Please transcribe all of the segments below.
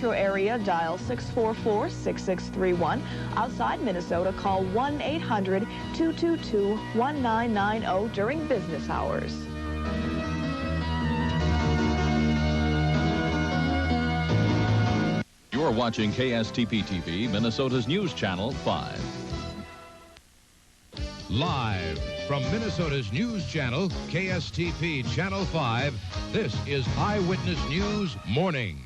metro area, dial 644-6631. Outside Minnesota, call 1-800-222-1990 during business hours. You're watching KSTP TV, Minnesota's News Channel 5. Live from Minnesota's News Channel, KSTP Channel 5, this is Eyewitness News Morning.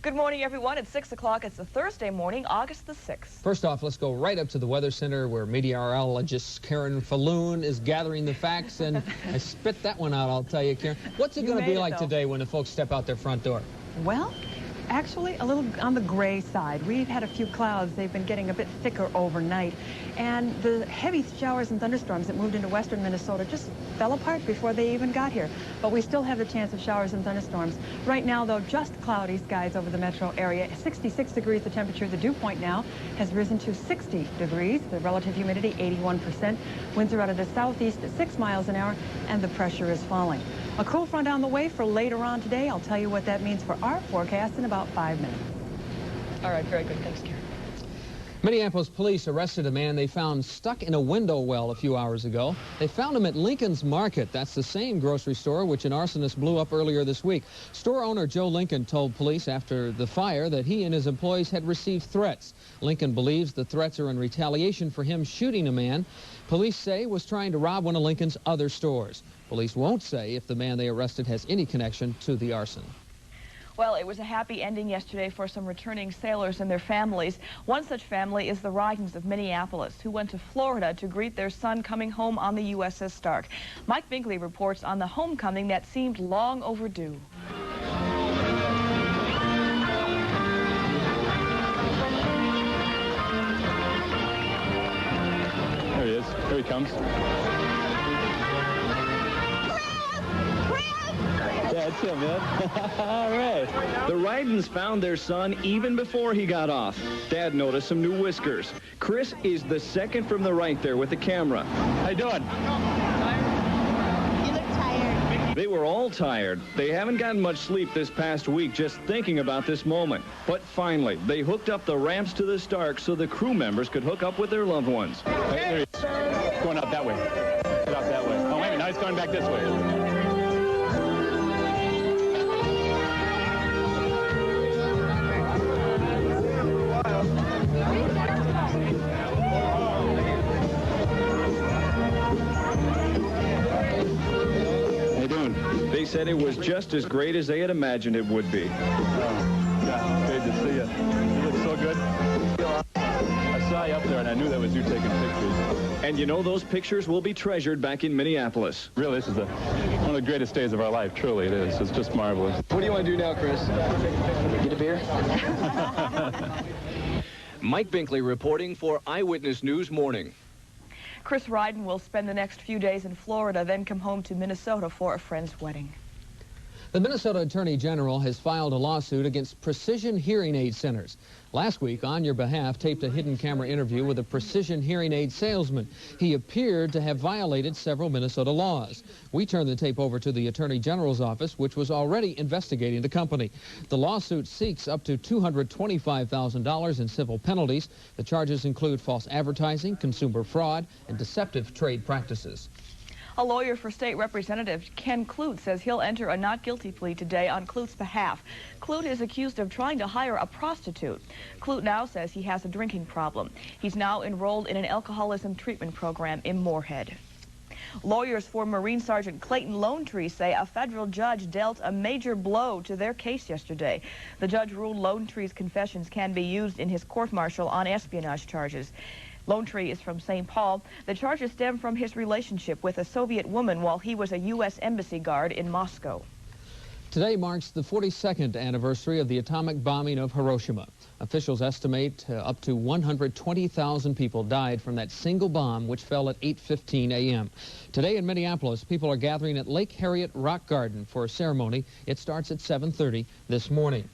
Good morning, everyone. It's 6 o'clock. It's a Thursday morning, August the 6th. First off, let's go right up to the Weather Center where meteorologist Karen Falloon is gathering the facts, and I spit that one out, I'll tell you, Karen. What's it going to be like today when the folks step out their front door? Well, actually, a little on the gray side. We've had a few clouds. They've been getting a bit thicker overnight. And the heavy showers and thunderstorms that moved into western Minnesota just fell apart before they even got here. But we still have the chance of showers and thunderstorms. Right now, though, just cloudy skies over the metro area. 66 degrees the temperature. The dew point now has risen to 60 degrees. The relative humidity, 81%. Winds are out of the southeast at 6 miles an hour, and the pressure is falling. A cool front on the way for later on today. I'll tell you what that means for our forecast in about 5 minutes. All right, very good. Thanks, Karen. Minneapolis police arrested a man they found stuck in a window well a few hours ago. They found him at Lincoln's Market. That's the same grocery store which an arsonist blew up earlier this week. Store owner Joe Lincoln told police after the fire that he and his employees had received threats. Lincoln believes the threats are in retaliation for him shooting a man police say was trying to rob one of Lincoln's other stores. Police won't say if the man they arrested has any connection to the arson. Well, it was a happy ending yesterday for some returning sailors and their families. One such family is the Rydens of Minneapolis, who went to Florida to greet their son coming home on the USS Stark. Mike Binkley reports on the homecoming that seemed long overdue. There he is. Here he comes. That's him, man. All right. The Rydens found their son even before he got off. Dad noticed some new whiskers. Chris is the second from the right there with the camera. How you doing? You look tired. They were all tired. They haven't gotten much sleep this past week just thinking about this moment. But finally, they hooked up the ramps to the Stark so the crew members could hook up with their loved ones. There he is. Going out that way. Get out that way. Oh, wait a minute. Now he's going back this way. They said it was just as great as they had imagined it would be. Oh, yeah, great to see you. You look so good. I saw you up there, and I knew that was you taking pictures. And you know those pictures will be treasured back in Minneapolis. Really, this is one of the greatest days of our life. Truly, it is. It's just marvelous. What do you want to do now, Chris? Get a beer? Mike Binkley reporting for Eyewitness News Morning. Chris Ryden will spend the next few days in Florida, then come home to Minnesota for a friend's wedding. The Minnesota Attorney General has filed a lawsuit against Precision Hearing Aid Centers. Last week, On Your Behalf taped a hidden camera interview with a precision hearing aid salesman. He appeared to have violated several Minnesota laws. We turned the tape over to the Attorney General's office, which was already investigating the company. The lawsuit seeks up to $225,000 in civil penalties. The charges include false advertising, consumer fraud, and deceptive trade practices. A lawyer for State Representative Ken Clute says he'll enter a not guilty plea today on Clute's behalf. Clute is accused of trying to hire a prostitute. Clute now says he has a drinking problem. He's now enrolled in an alcoholism treatment program in Moorhead. Lawyers for Marine Sergeant Clayton Lonetree say a federal judge dealt a major blow to their case yesterday. The judge ruled Lonetree's confessions can be used in his court-martial on espionage charges. Lonetree is from St. Paul. The charges stem from his relationship with a Soviet woman while he was a U.S. embassy guard in Moscow. Today marks the 42nd anniversary of the atomic bombing of Hiroshima. Officials estimate up to 120,000 people died from that single bomb, which fell at 8:15 a.m. Today in Minneapolis, people are gathering at Lake Harriet Rock Garden for a ceremony. It starts at 7:30 this morning.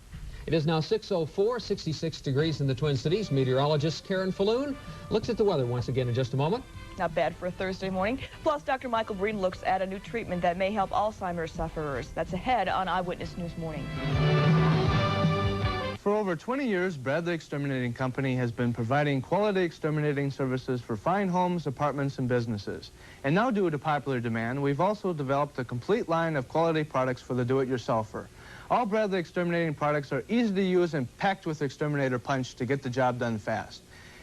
It is now 6:04, 66 degrees in the Twin Cities. Meteorologist Karen Falloon looks at the weather once again in just a moment. Not bad for a Thursday morning. Plus, Dr. Michael Breen looks at a new treatment that may help Alzheimer's sufferers. That's ahead on Eyewitness News Morning. For over over 20 years, Bradley Exterminating Company has been providing quality exterminating services for fine homes, apartments, and businesses. And now, due to popular demand, we've also developed a complete line of quality products for the do-it-yourselfer. All Bradley Exterminating products are easy to use and packed with exterminator punch to get the job done fast.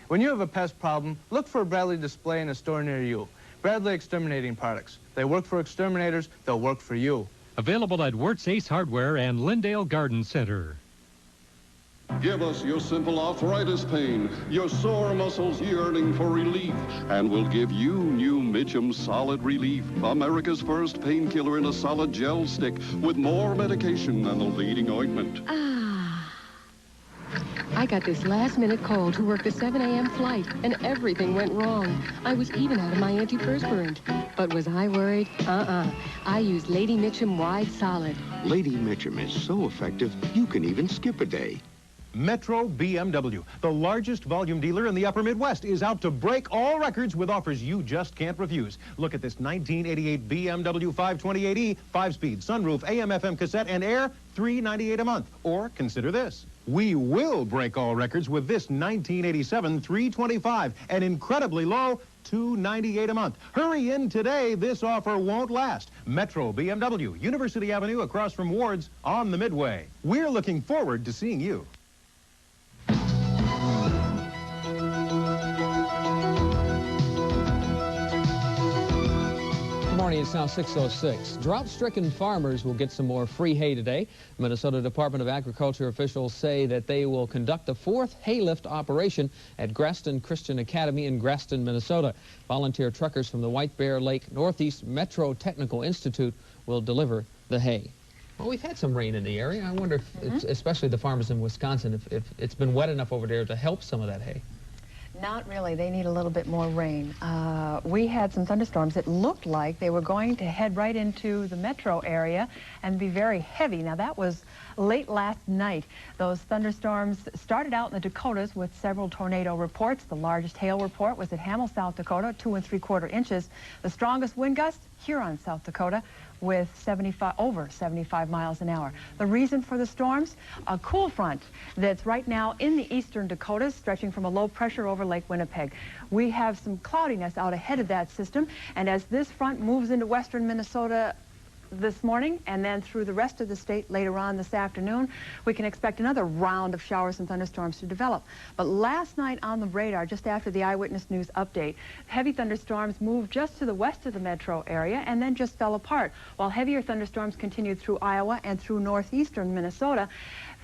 When you have a pest problem, look for a Bradley display in a store near you. Bradley Exterminating products. They work for exterminators, they'll work for you. Available at Wertz Ace Hardware and Lindale Garden Center. Give us your simple arthritis pain, your sore muscles yearning for relief, and we'll give you new Mitchum Solid Relief, America's first painkiller in a solid gel stick with more medication than the leading ointment. I got this last-minute call to work the 7 a.m. flight, and everything went wrong. I was even out of my antiperspirant. But was I worried? I used Lady Mitchum Wide Solid. Lady Mitchum is so effective, you can even skip a day. Metro BMW, the largest volume dealer in the upper Midwest, is out to break all records with offers you just can't refuse. Look at this 1988 BMW 528e, 5-speed, sunroof, AM/FM cassette, and air, $398 a month. Or consider this. We will break all records with this 1987 325, an incredibly low $298 a month. Hurry in today. This offer won't last. Metro BMW, University Avenue across from Ward's on the Midway. We're looking forward to seeing you. It's now 6:06. Drought-stricken farmers will get some more free hay today. Minnesota Department of Agriculture officials say that they will conduct the 4th hay lift operation at Graston Christian Academy in Graston, Minnesota. Volunteer truckers from the White Bear Lake Northeast Metro Technical Institute will deliver the hay. Well, we've had some rain in the area. I wonder if, it's, especially the farmers in Wisconsin, if it's been wet enough over there to help some of that hay. Not really. They need a little bit more rain. We had some thunderstorms. It looked like they were going to head right into the metro area and be very heavy. Now, that was late last night. Those thunderstorms started out in the Dakotas with several tornado reports. The largest hail report was at Hamel, South Dakota, 2 3/4 inches. The strongest wind gust, Huron, South Dakota, with over 75 miles an hour. The reason for the storms? A cool front that's right now in the eastern Dakotas, stretching from a low pressure over Lake Winnipeg. We have some cloudiness out ahead of that system, and as this front moves into western Minnesota this morning and then through the rest of the state later on this afternoon, we can expect another round of showers and thunderstorms to develop. But last night on the radar, just after the Eyewitness News update, heavy thunderstorms moved just to the west of the metro area and then just fell apart, while heavier thunderstorms continued through Iowa and through northeastern Minnesota.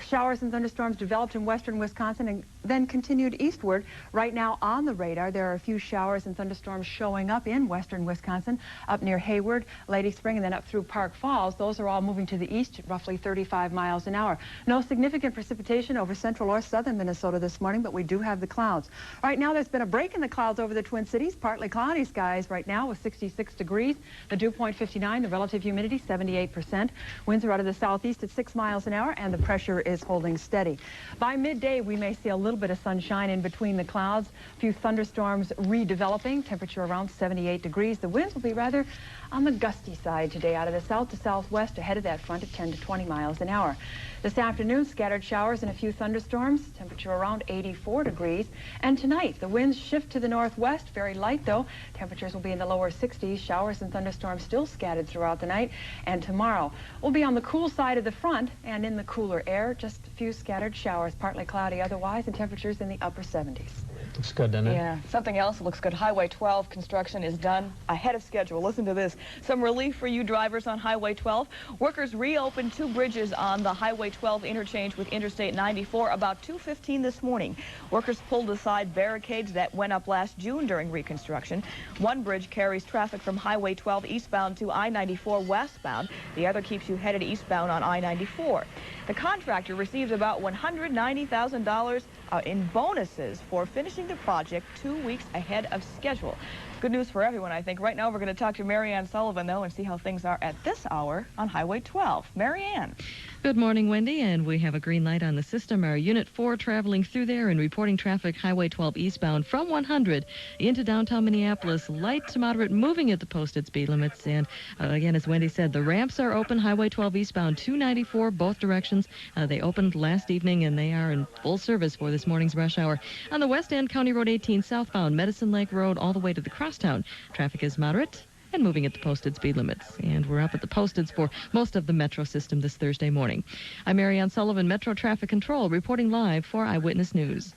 Showers and thunderstorms developed in western Wisconsin and then continued eastward. Right now on the radar, there are a few showers and thunderstorms showing up in western Wisconsin, up near Hayward, Lady Spring, and then up through Park Falls. Those are all moving to the east, roughly 35 miles an hour. No significant precipitation over central or southern Minnesota this morning, but we do have the clouds. Right now, there's been a break in the clouds over the Twin Cities. Partly cloudy skies right now with 66 degrees. The dew point 59, the relative humidity 78%. Winds are out of the southeast at 6 miles an hour, and the pressure is holding steady. By midday, we may see a little bit of sunshine in between the clouds. A few thunderstorms redeveloping. Temperature around 78 degrees. The winds will be rather on the gusty side today, out of the south to southwest ahead of that front at 10 to 20 miles an hour. This afternoon, scattered showers and a few thunderstorms. Temperature around 84 degrees. And tonight, the winds shift to the northwest. Very light, though. Temperatures will be in the lower 60s. Showers and thunderstorms still scattered throughout the night. And tomorrow, we'll be on the cool side of the front and in the cooler air. Just a few scattered showers, partly cloudy otherwise, and temperatures in the upper 70s. Looks good, doesn't it? Yeah. Something else that looks good. Highway 12 construction is done ahead of schedule. Listen to this. Some relief for you drivers on Highway 12. Workers reopened 2 bridges on the Highway 12 interchange with Interstate 94 about 2:15 this morning. Workers pulled aside barricades that went up last June during reconstruction. One bridge carries traffic from Highway 12 eastbound to I-94 westbound. The other keeps you headed eastbound on I-94. The contractor received about $190,000 in bonuses for finishing the project 2 weeks ahead of schedule. Good news for everyone, I think. Right now, we're going to talk to Marianne Sullivan, though, and see how things are at this hour on Highway 12. Marianne. Good morning, Wendy, and we have a green light on the system. Our Unit 4 traveling through there and reporting traffic Highway 12 eastbound from 100 into downtown Minneapolis. Light to moderate moving at the posted speed limits. And again, as Wendy said, the ramps are open. Highway 12 eastbound 294 both directions. They opened last evening and they are in full service for this morning's rush hour. On the west end, County Road 18 southbound, Medicine Lake Road all the way to the crosstown. Traffic is moderate and moving at the posted speed limits. And we're up at the posteds for most of the metro system this Thursday morning. I'm Marianne Sullivan, Metro Traffic Control, reporting live for Eyewitness News.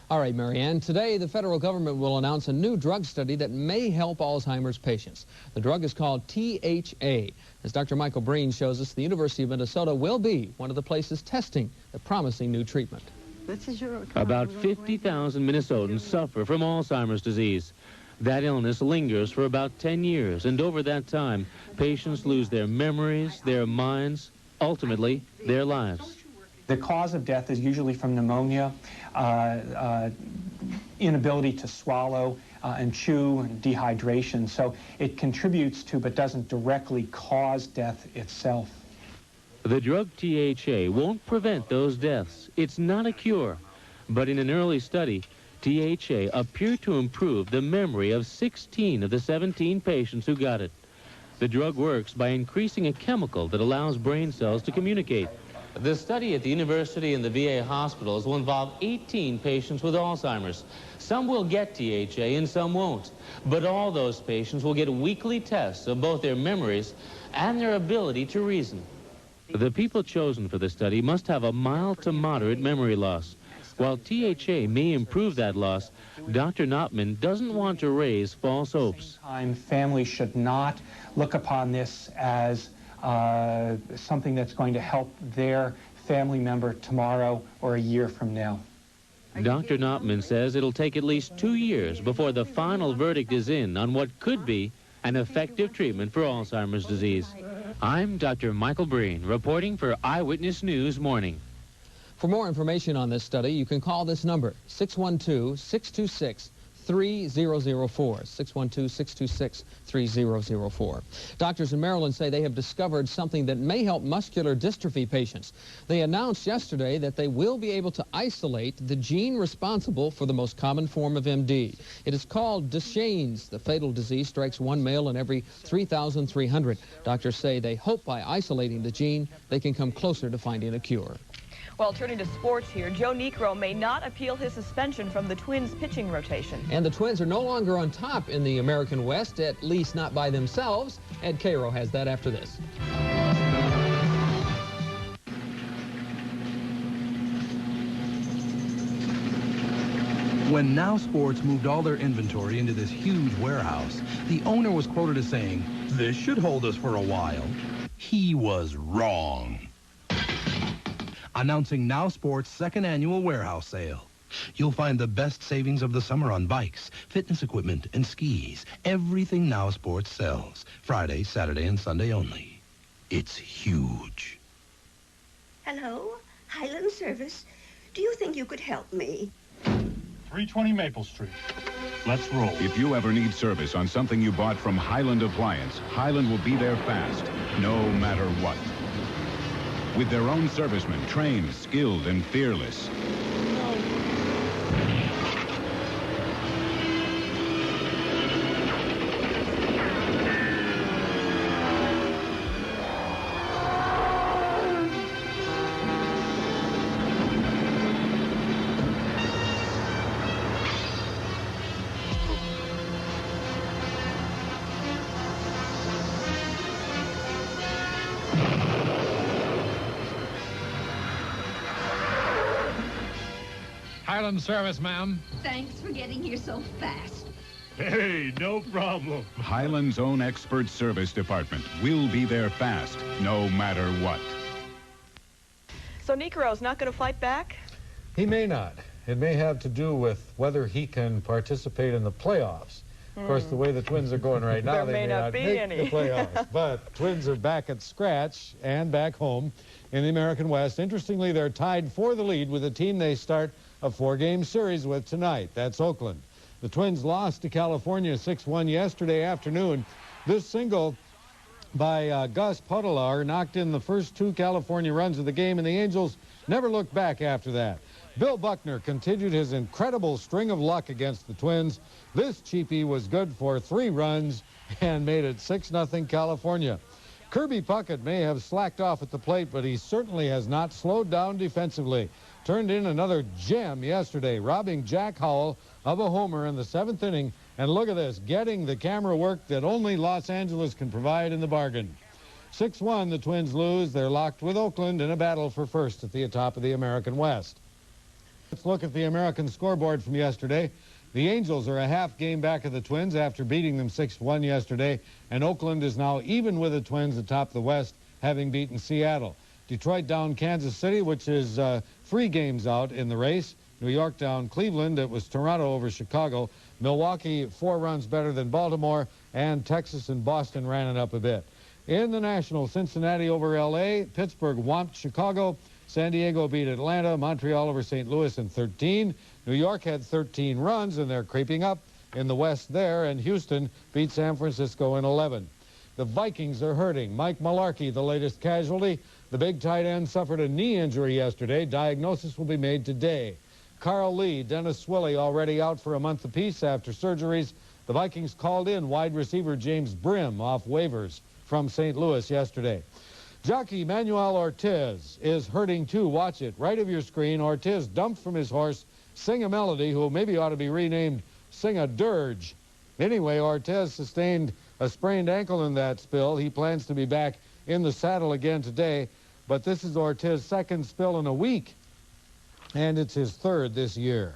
All right, Marianne. Today, the federal government will announce a new drug study that may help Alzheimer's patients. The drug is called THA. As Dr. Michael Breen shows us, the University of Minnesota will be one of the places testing the promising new treatment. About 50,000 Minnesotans suffer from Alzheimer's disease. That illness lingers for about 10 years, and over that time, patients lose their memories, their minds, ultimately, their lives. The cause of death is usually from pneumonia, inability to swallow and chew, and dehydration. So it contributes to, but doesn't directly cause death itself. The drug THA won't prevent those deaths. It's not a cure. But in an early study, THA appeared to improve the memory of 16 of the 17 patients who got it. The drug works by increasing a chemical that allows brain cells to communicate. The study at the university and the VA hospitals will involve 18 patients with Alzheimer's. Some will get THA and some won't. But all those patients will get weekly tests of both their memories and their ability to reason. The people chosen for the study must have a mild to moderate memory loss. While THA may improve that loss, Dr. Knopman doesn't want to raise false hopes. Families should not look upon this as something that's going to help their family member tomorrow or a year from now. Dr. Knopman says it'll take at least 2 years before the final verdict is in on what could be an effective treatment for Alzheimer's disease. I'm Dr. Michael Breen, reporting for Eyewitness News Morning. For more information on this study, you can call this number, 612-626-3004, 612-626-3004. Doctors in Maryland say they have discovered something that may help muscular dystrophy patients. They announced yesterday that they will be able to isolate the gene responsible for the most common form of MD. It is called Duchenne's. The fatal disease strikes one male in every 3,300. Doctors say they hope by isolating the gene, they can come closer to finding a cure. Well, turning to sports here, Joe Niekro may not appeal his suspension from the Twins' pitching rotation. And the Twins are no longer on top in the American West, at least not by themselves. Ed Cairo has that after this. When Now Sports moved all their inventory into this huge warehouse, the owner was quoted as saying, "This should hold us for a while." He was wrong. Announcing Now Sports' second annual warehouse sale. You'll find the best savings of the summer on bikes, fitness equipment, and skis. Everything Now Sports sells. Friday, Saturday, and Sunday only. It's huge. Hello, Highland Service. Do you think you could help me? 320 Maple Street. Let's roll. If you ever need service on something you bought from Highland Appliance, Highland will be there fast, no matter what. With their own servicemen, trained, skilled, and fearless. Highland Service, ma'am. Thanks for getting here so fast. Hey, no problem. Highland's own expert service department will be there fast, no matter what. So Niekro's not going to fight back? He may not. It may have to do with whether he can participate in the playoffs. Of course, the way the Twins are going right now, they may not make the playoffs. But Twins are back at scratch and back home in the American West. Interestingly, they're tied for the lead with a team they start a 4-game series with tonight. That's Oakland. The Twins lost to California 6-1 yesterday afternoon. This single by Gus Pudelar knocked in the first 2 California runs of the game, and the Angels never looked back after that. Bill Buckner continued his incredible string of luck against the Twins. This cheapie was good for 3 runs and made it 6-0 California. Kirby Puckett may have slacked off at the plate, but he certainly has not slowed down defensively. Turned in another gem yesterday, robbing Jack Howell of a homer in the 7th inning. And look at this, getting the camera work that only Los Angeles can provide in the bargain. 6-1, the Twins lose. They're locked with Oakland in a battle for first at the top of the American West. Let's look at the American scoreboard from yesterday. The Angels are a half game back of the Twins after beating them 6-1 yesterday, and Oakland is now even with the Twins atop the West, having beaten Seattle. Detroit down Kansas City, which is 3 games out in the race. New York down Cleveland. It was Toronto over Chicago. Milwaukee 4 runs better than Baltimore, and Texas and Boston ran it up a bit. In the National, Cincinnati over L.A., Pittsburgh whomped Chicago, San Diego beat Atlanta, Montreal over St. Louis in 13. New York had 13 runs, and they're creeping up in the West there, and Houston beat San Francisco in 11. The Vikings are hurting. Mike Mularkey, the latest casualty. The big tight end suffered a knee injury yesterday. Diagnosis will be made today. Carl Lee, Dennis Swilley already out for a month apiece after surgeries. The Vikings called in wide receiver James Brim off waivers from St. Louis yesterday. Jockey Manuel Ortiz is hurting too. Watch it. Right of your screen, Ortiz dumped from his horse Sing a Melody, who maybe ought to be renamed Sing a Dirge. Anyway, Ortiz sustained a sprained ankle in that spill. He plans to be back in the saddle again today, but this is Ortiz's 2nd spill in a week, and it's his 3rd this year.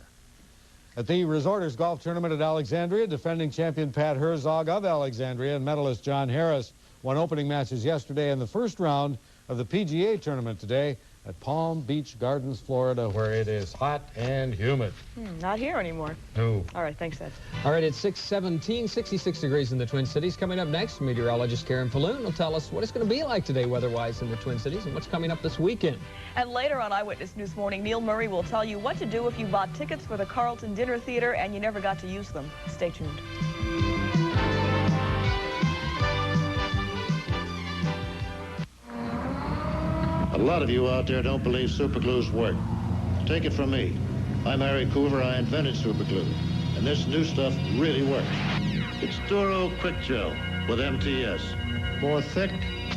At the Resorters Golf Tournament at Alexandria, defending champion Pat Herzog of Alexandria and medalist John Harris won opening matches yesterday in the first round of the PGA tournament today at Palm Beach Gardens, Florida, where it is hot and humid. Not here anymore. No. All right, thanks, Ed. All right, it's 6:17, 66 degrees in the Twin Cities. Coming up next, meteorologist Karen Falloon will tell us what it's going to be like today weather-wise in the Twin Cities and what's coming up this weekend. And later on Eyewitness News Morning, Neil Murray will tell you what to do if you bought tickets for the Carlton Dinner Theater and you never got to use them. Stay tuned. A lot of you out there don't believe superglues work. Take it from me. I'm Harry Coover. I invented superglue. And this new stuff really works. It's Duro Quick Gel with MTS. More thick,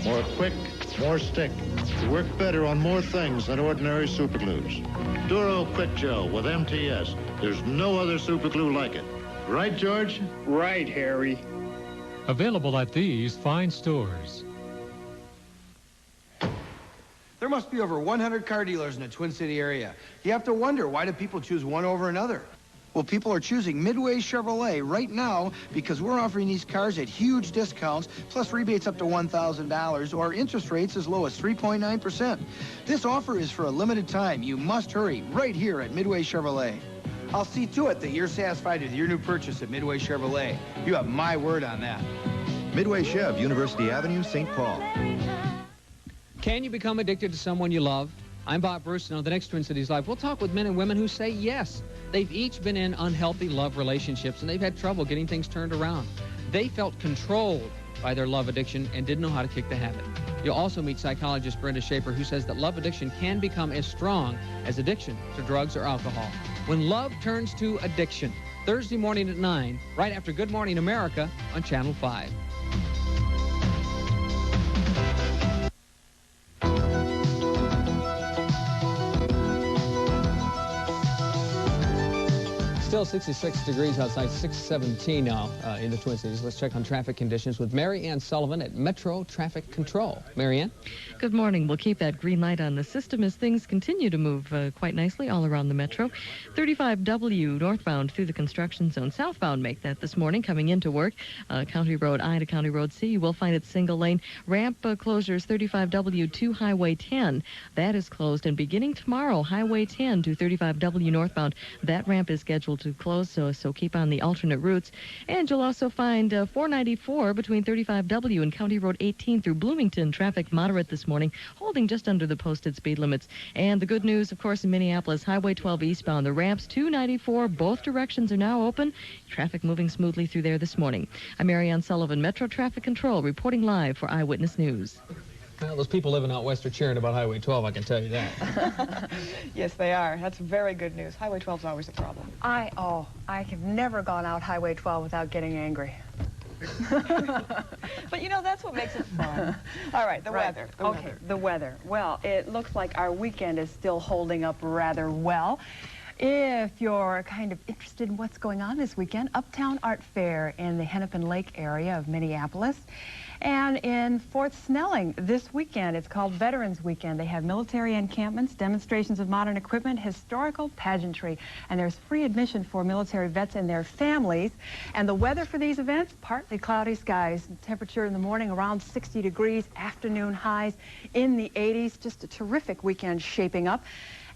more quick, more stick. To work better on more things than ordinary superglues. Duro Quick Gel with MTS. There's no other superglue like it. Right, George? Right, Harry. Available at these fine stores. There must be over 100 car dealers in the Twin City area. You have to wonder, why do people choose one over another? Well, people are choosing Midway Chevrolet right now because we're offering these cars at huge discounts, plus rebates up to $1,000 or interest rates as low as 3.9%. This offer is for a limited time. You must hurry right here at Midway Chevrolet. I'll see to it that you're satisfied with your new purchase at Midway Chevrolet. You have my word on that. Midway Chev, University Avenue, St. Paul. Can you become addicted to someone you love? I'm Bob Bruce, and on the next Twin Cities Live, we'll talk with men and women who say yes. They've each been in unhealthy love relationships, and they've had trouble getting things turned around. They felt controlled by their love addiction and didn't know how to kick the habit. You'll also meet psychologist Brenda Schaefer, who says that love addiction can become as strong as addiction to drugs or alcohol. When love turns to addiction, Thursday morning at 9, right after Good Morning America on Channel 5. Still 66 degrees outside, 6:17 now in the Twin Cities. Let's check on traffic conditions with Mary Ann Sullivan at Metro Traffic Control. Mary Ann? Good morning. We'll keep that green light on the system as things continue to move quite nicely all around the metro. 35W northbound through the construction zone. Southbound make that this morning coming into work. County Road I to County Road C. You will find it single lane. Ramp closures 35W to Highway 10. That is closed. And beginning tomorrow, Highway 10 to 35W northbound. That ramp is scheduled to close, so keep on the alternate routes. And you'll also find 494 between 35W and County Road 18 through Bloomington. Traffic moderate this morning, holding just under the posted speed limits. And the good news, of course, in Minneapolis, Highway 12 eastbound, the ramps 294, both directions are now open. Traffic moving smoothly through there this morning. I'm Marianne Sullivan, Metro Traffic Control, reporting live for Eyewitness News. Well, those people living out west are cheering about Highway 12, I can tell you that. Yes, they are. That's very good news. Highway 12 is always a problem. I have never gone out Highway 12 without getting angry. But, you know, that's what makes it fun. All right, the weather. The weather. Well, it looks like our weekend is still holding up rather well. If you're kind of interested in what's going on this weekend, Uptown Art Fair in the Hennepin Lake area of Minneapolis. And in Fort Snelling this weekend, it's called Veterans Weekend. They have military encampments, demonstrations of modern equipment, historical pageantry, and there's free admission for military vets and their families. And the weather for these events, partly cloudy skies. Temperature in the morning around 60 degrees, afternoon highs in the 80s. Just a terrific weekend shaping up.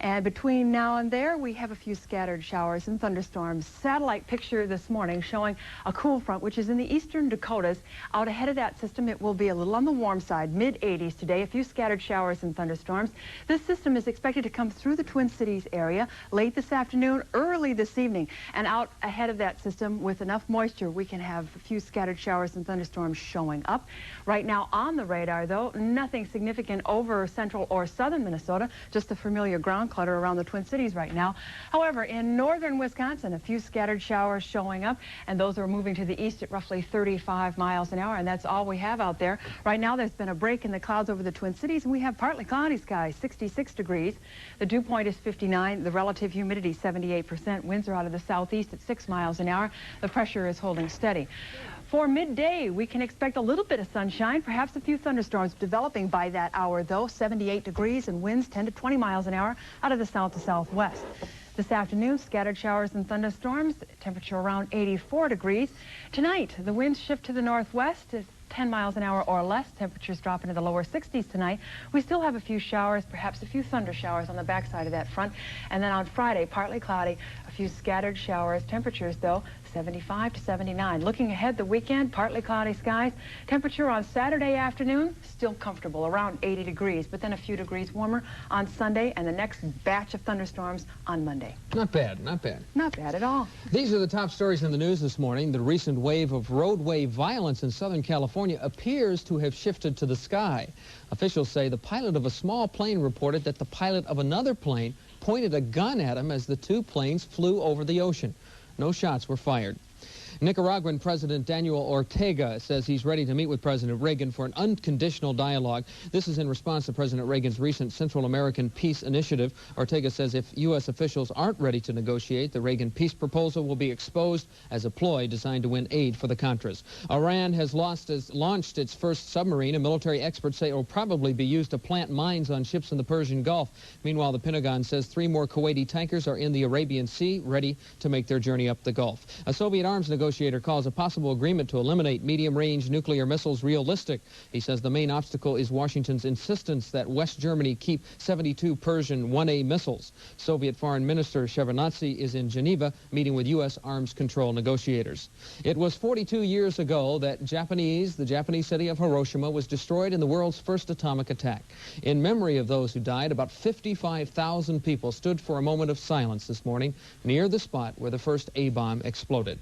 And between now and there, we have a few scattered showers and thunderstorms. Satellite picture this morning showing a cool front, which is in the eastern Dakotas. Out ahead of that system, it will be a little on the warm side, mid-80s today, a few scattered showers and thunderstorms. This system is expected to come through the Twin Cities area late this afternoon, early this evening. And out ahead of that system, with enough moisture, we can have a few scattered showers and thunderstorms showing up. Right now on the radar, though, nothing significant over central or southern Minnesota, just the familiar ground clutter around the Twin Cities right now. However, in northern Wisconsin, a few scattered showers showing up, and those are moving to the east at roughly 35 miles an hour, and that's all we have out there. Right now, there's been a break in the clouds over the Twin Cities, and we have partly cloudy skies, 66 degrees. The dew point is 59, the relative humidity 78%. Winds are out of the southeast at 6 miles an hour. The pressure is holding steady. For midday, we can expect a little bit of sunshine, perhaps a few thunderstorms developing by that hour, though. 78 degrees and winds 10 to 20 miles an hour out of the south to southwest. This afternoon, scattered showers and thunderstorms, temperature around 84 degrees. Tonight, the winds shift to the northwest at 10 miles an hour or less. Temperatures drop into the lower 60s tonight. We still have a few showers, perhaps a few thunder showers on the backside of that front. And then on Friday, partly cloudy, a few scattered showers. Temperatures, though, 75 to 79. Looking ahead, the weekend, partly cloudy skies. Temperature on Saturday afternoon, still comfortable, around 80 degrees, but then a few degrees warmer on Sunday, and the next batch of thunderstorms on Monday. Not bad, not bad. Not bad at all. These are the top stories in the news this morning. The recent wave of roadway violence in Southern California appears to have shifted to the sky. Officials say the pilot of a small plane reported that the pilot of another plane pointed a gun at him as the two planes flew over the ocean. No shots were fired. Nicaraguan President Daniel Ortega says he's ready to meet with President Reagan for an unconditional dialogue. This is in response to President Reagan's recent Central American Peace Initiative. Ortega says if U.S. officials aren't ready to negotiate, the Reagan peace proposal will be exposed as a ploy designed to win aid for the Contras. Iran has launched its first submarine, and military experts say it will probably be used to plant mines on ships in the Persian Gulf. Meanwhile, the Pentagon says 3 more Kuwaiti tankers are in the Arabian Sea, ready to make their journey up the Gulf. A Soviet arms negotiator calls a possible agreement to eliminate medium-range nuclear missiles realistic. He says the main obstacle is Washington's insistence that West Germany keep 72 Persian 1A missiles. Soviet Foreign Minister Shevardnadze is in Geneva meeting with U.S. arms control negotiators. It was 42 years ago that the Japanese city of Hiroshima was destroyed in the world's first atomic attack. In memory of those who died, about 55,000 people stood for a moment of silence this morning near the spot where the first A-bomb exploded.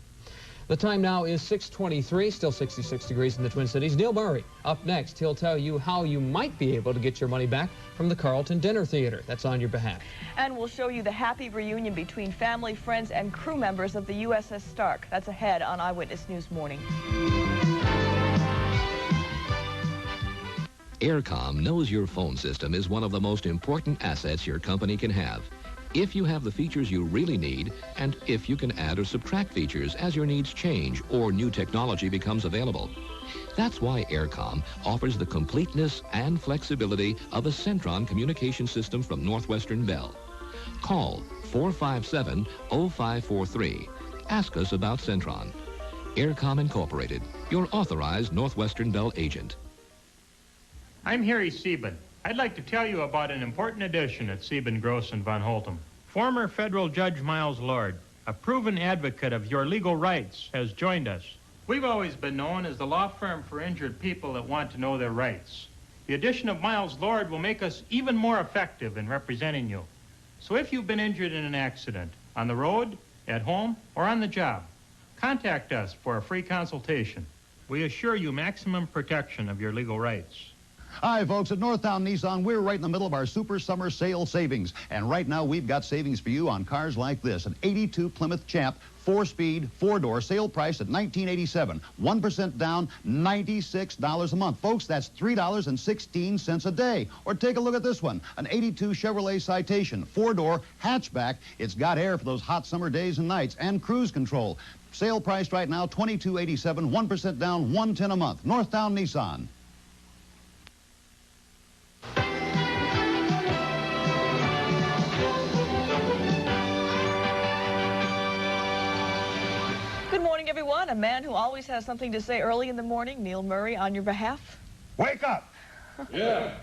The time now is 6:23, still 66 degrees in the Twin Cities. Neil Murray, up next. He'll tell you how you might be able to get your money back from the Carlton Dinner Theater. That's on your behalf. And we'll show you the happy reunion between family, friends, and crew members of the USS Stark. That's ahead on Eyewitness News Morning. Aircom knows your phone system is one of the most important assets your company can have. If you have the features you really need, and if you can add or subtract features as your needs change or new technology becomes available. That's why Aircom offers the completeness and flexibility of a Centron communication system from Northwestern Bell. Call 457-0543. Ask us about Centron. Aircom Incorporated, your authorized Northwestern Bell agent. I'm Harry Sieben. I'd like to tell you about an important addition at Sieben, Gross & Von Holtum. Former federal Judge Miles Lord a proven advocate of your legal rights, has joined us. We've always been known as the law firm for injured people that want to know their rights. The addition of Miles Lord will make us even more effective in representing you. So if you've been injured in an accident, on the road, at home, or on the job, contact us for a free consultation. We assure you maximum protection of your legal rights. Hi, folks. At Northtown Nissan, we're right in the middle of our Super Summer Sale savings. And right now, we've got savings for you on cars like this. An 82 Plymouth Champ, 4-speed, 4-door, sale price at $19.87. 1% down, $96 a month. Folks, that's $3.16 a day. Or take a look at this one. An 82 Chevrolet Citation, 4-door, hatchback. It's got air for those hot summer days and nights, and cruise control. Sale price right now, $22.87. 1% down, $110 a month. Northtown Nissan. Good morning, everyone. A man who always has something to say early in the morning, Neil Murray, on your behalf. Wake up! Yeah.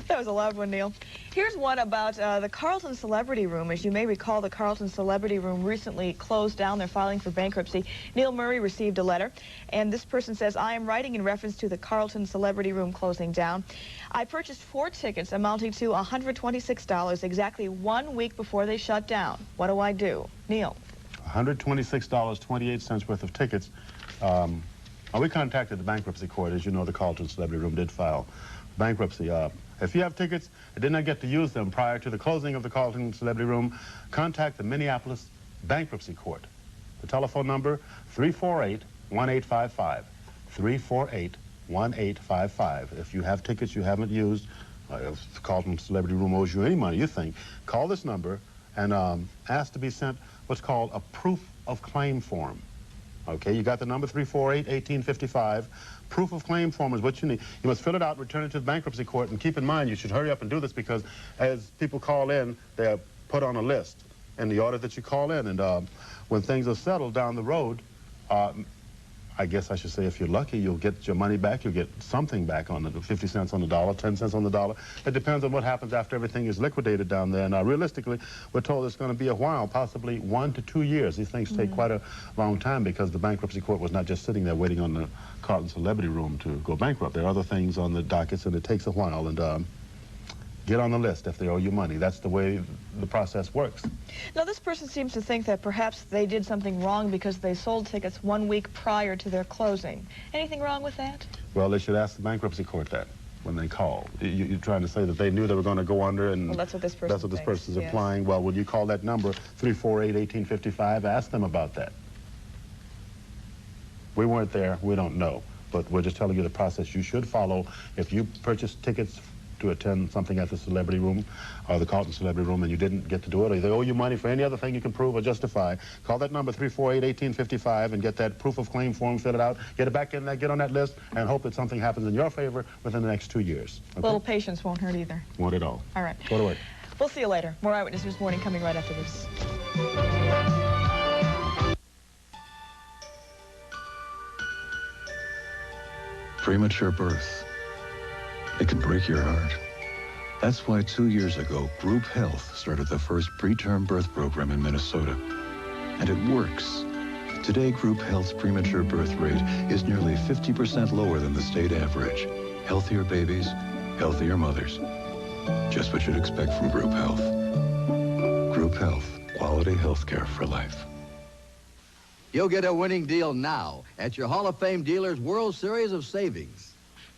That was a loud one, Neil. Here's one about the Carlton Celebrity Room. As you may recall, the Carlton Celebrity Room recently closed down. They're filing for bankruptcy. Neil Murray received a letter, and this person says, I am writing in reference to the Carlton Celebrity Room closing down. I purchased 4 tickets amounting to $126 exactly 1 week before they shut down. What do I do? Neil. $126.28 worth of tickets. We contacted the bankruptcy court. As you know, the Carlton Celebrity Room did file bankruptcy. If you have tickets and did not get to use them prior to the closing of the Carlton Celebrity Room, contact the Minneapolis Bankruptcy Court. The telephone number, 348-1855. 348-1855. If you have tickets you haven't used, if the Carlton Celebrity Room owes you any money, you think, call this number and ask to be sent what's called a proof of claim form. Okay, you got the number, 348-1855. Proof of claim form is what you need. You must fill it out, return it to the bankruptcy court, and keep in mind you should hurry up and do this because as people call in, they're put on a list in the order that you call in. And when things are settled down the road, I guess I should say if you're lucky, you'll get your money back. You'll get something back on the 50 cents on the dollar, 10 cents on the dollar. It depends on what happens after everything is liquidated down there. Now, realistically, we're told it's going to be a while, possibly 1 to 2 years. These things take quite a long time because the bankruptcy court was not just sitting there waiting on the Carlton Celebrity Room to go bankrupt. There are other things on the dockets, and it takes a while. And get on the list if they owe you money. That's the way the process works. Now, this person seems to think that perhaps they did something wrong because they sold tickets 1 week prior to their closing. Anything wrong with that? Well, they should ask the bankruptcy court that when they call. You're trying to say that they knew they were going to go under, and well, that's what this person that's what this person's implying. Well, would you call that number, 348-1855? Ask them about that. We weren't there. We don't know. But we're just telling you the process you should follow if you purchase tickets to attend something at the Celebrity Room or the Carlton Celebrity Room and you didn't get to do it, or they owe you money for any other thing you can prove or justify, call that number 348-1855 and get that proof of claim form, fill it out, get it back in there, get on that list, and hope that something happens in your favor within the next 2 years. Okay? A little patience won't hurt either. Won't at all. All right. Go to work. We'll see you later. More Eyewitness News Morning coming right after this. Premature birth. It can break your heart. That's why 2 years ago, Group Health started the first preterm birth program in Minnesota. And it works. Today, Group Health's premature birth rate is nearly 50% lower than the state average. Healthier babies, healthier mothers. Just what you'd expect from Group Health. Group Health, quality health care for life. You'll get a winning deal now at your Hall of Fame dealer's World Series of Savings.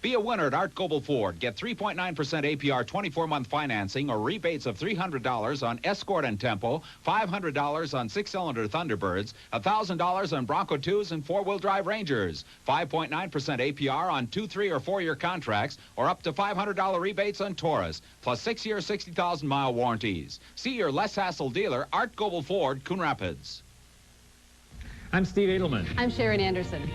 Be a winner at Art Goebel Ford. Get 3.9% APR 24-month financing or rebates of $300 on Escort and Tempo, $500 on 6-cylinder Thunderbirds, $1,000 on Bronco 2s and 4-wheel drive Rangers, 5.9% APR on 2, 3, or 4-year contracts, or up to $500 rebates on Taurus, plus 6-year, 60,000-mile warranties. See your less hassle dealer, Art Goebel Ford, Coon Rapids. I'm Steve Edelman. I'm Sharon Anderson.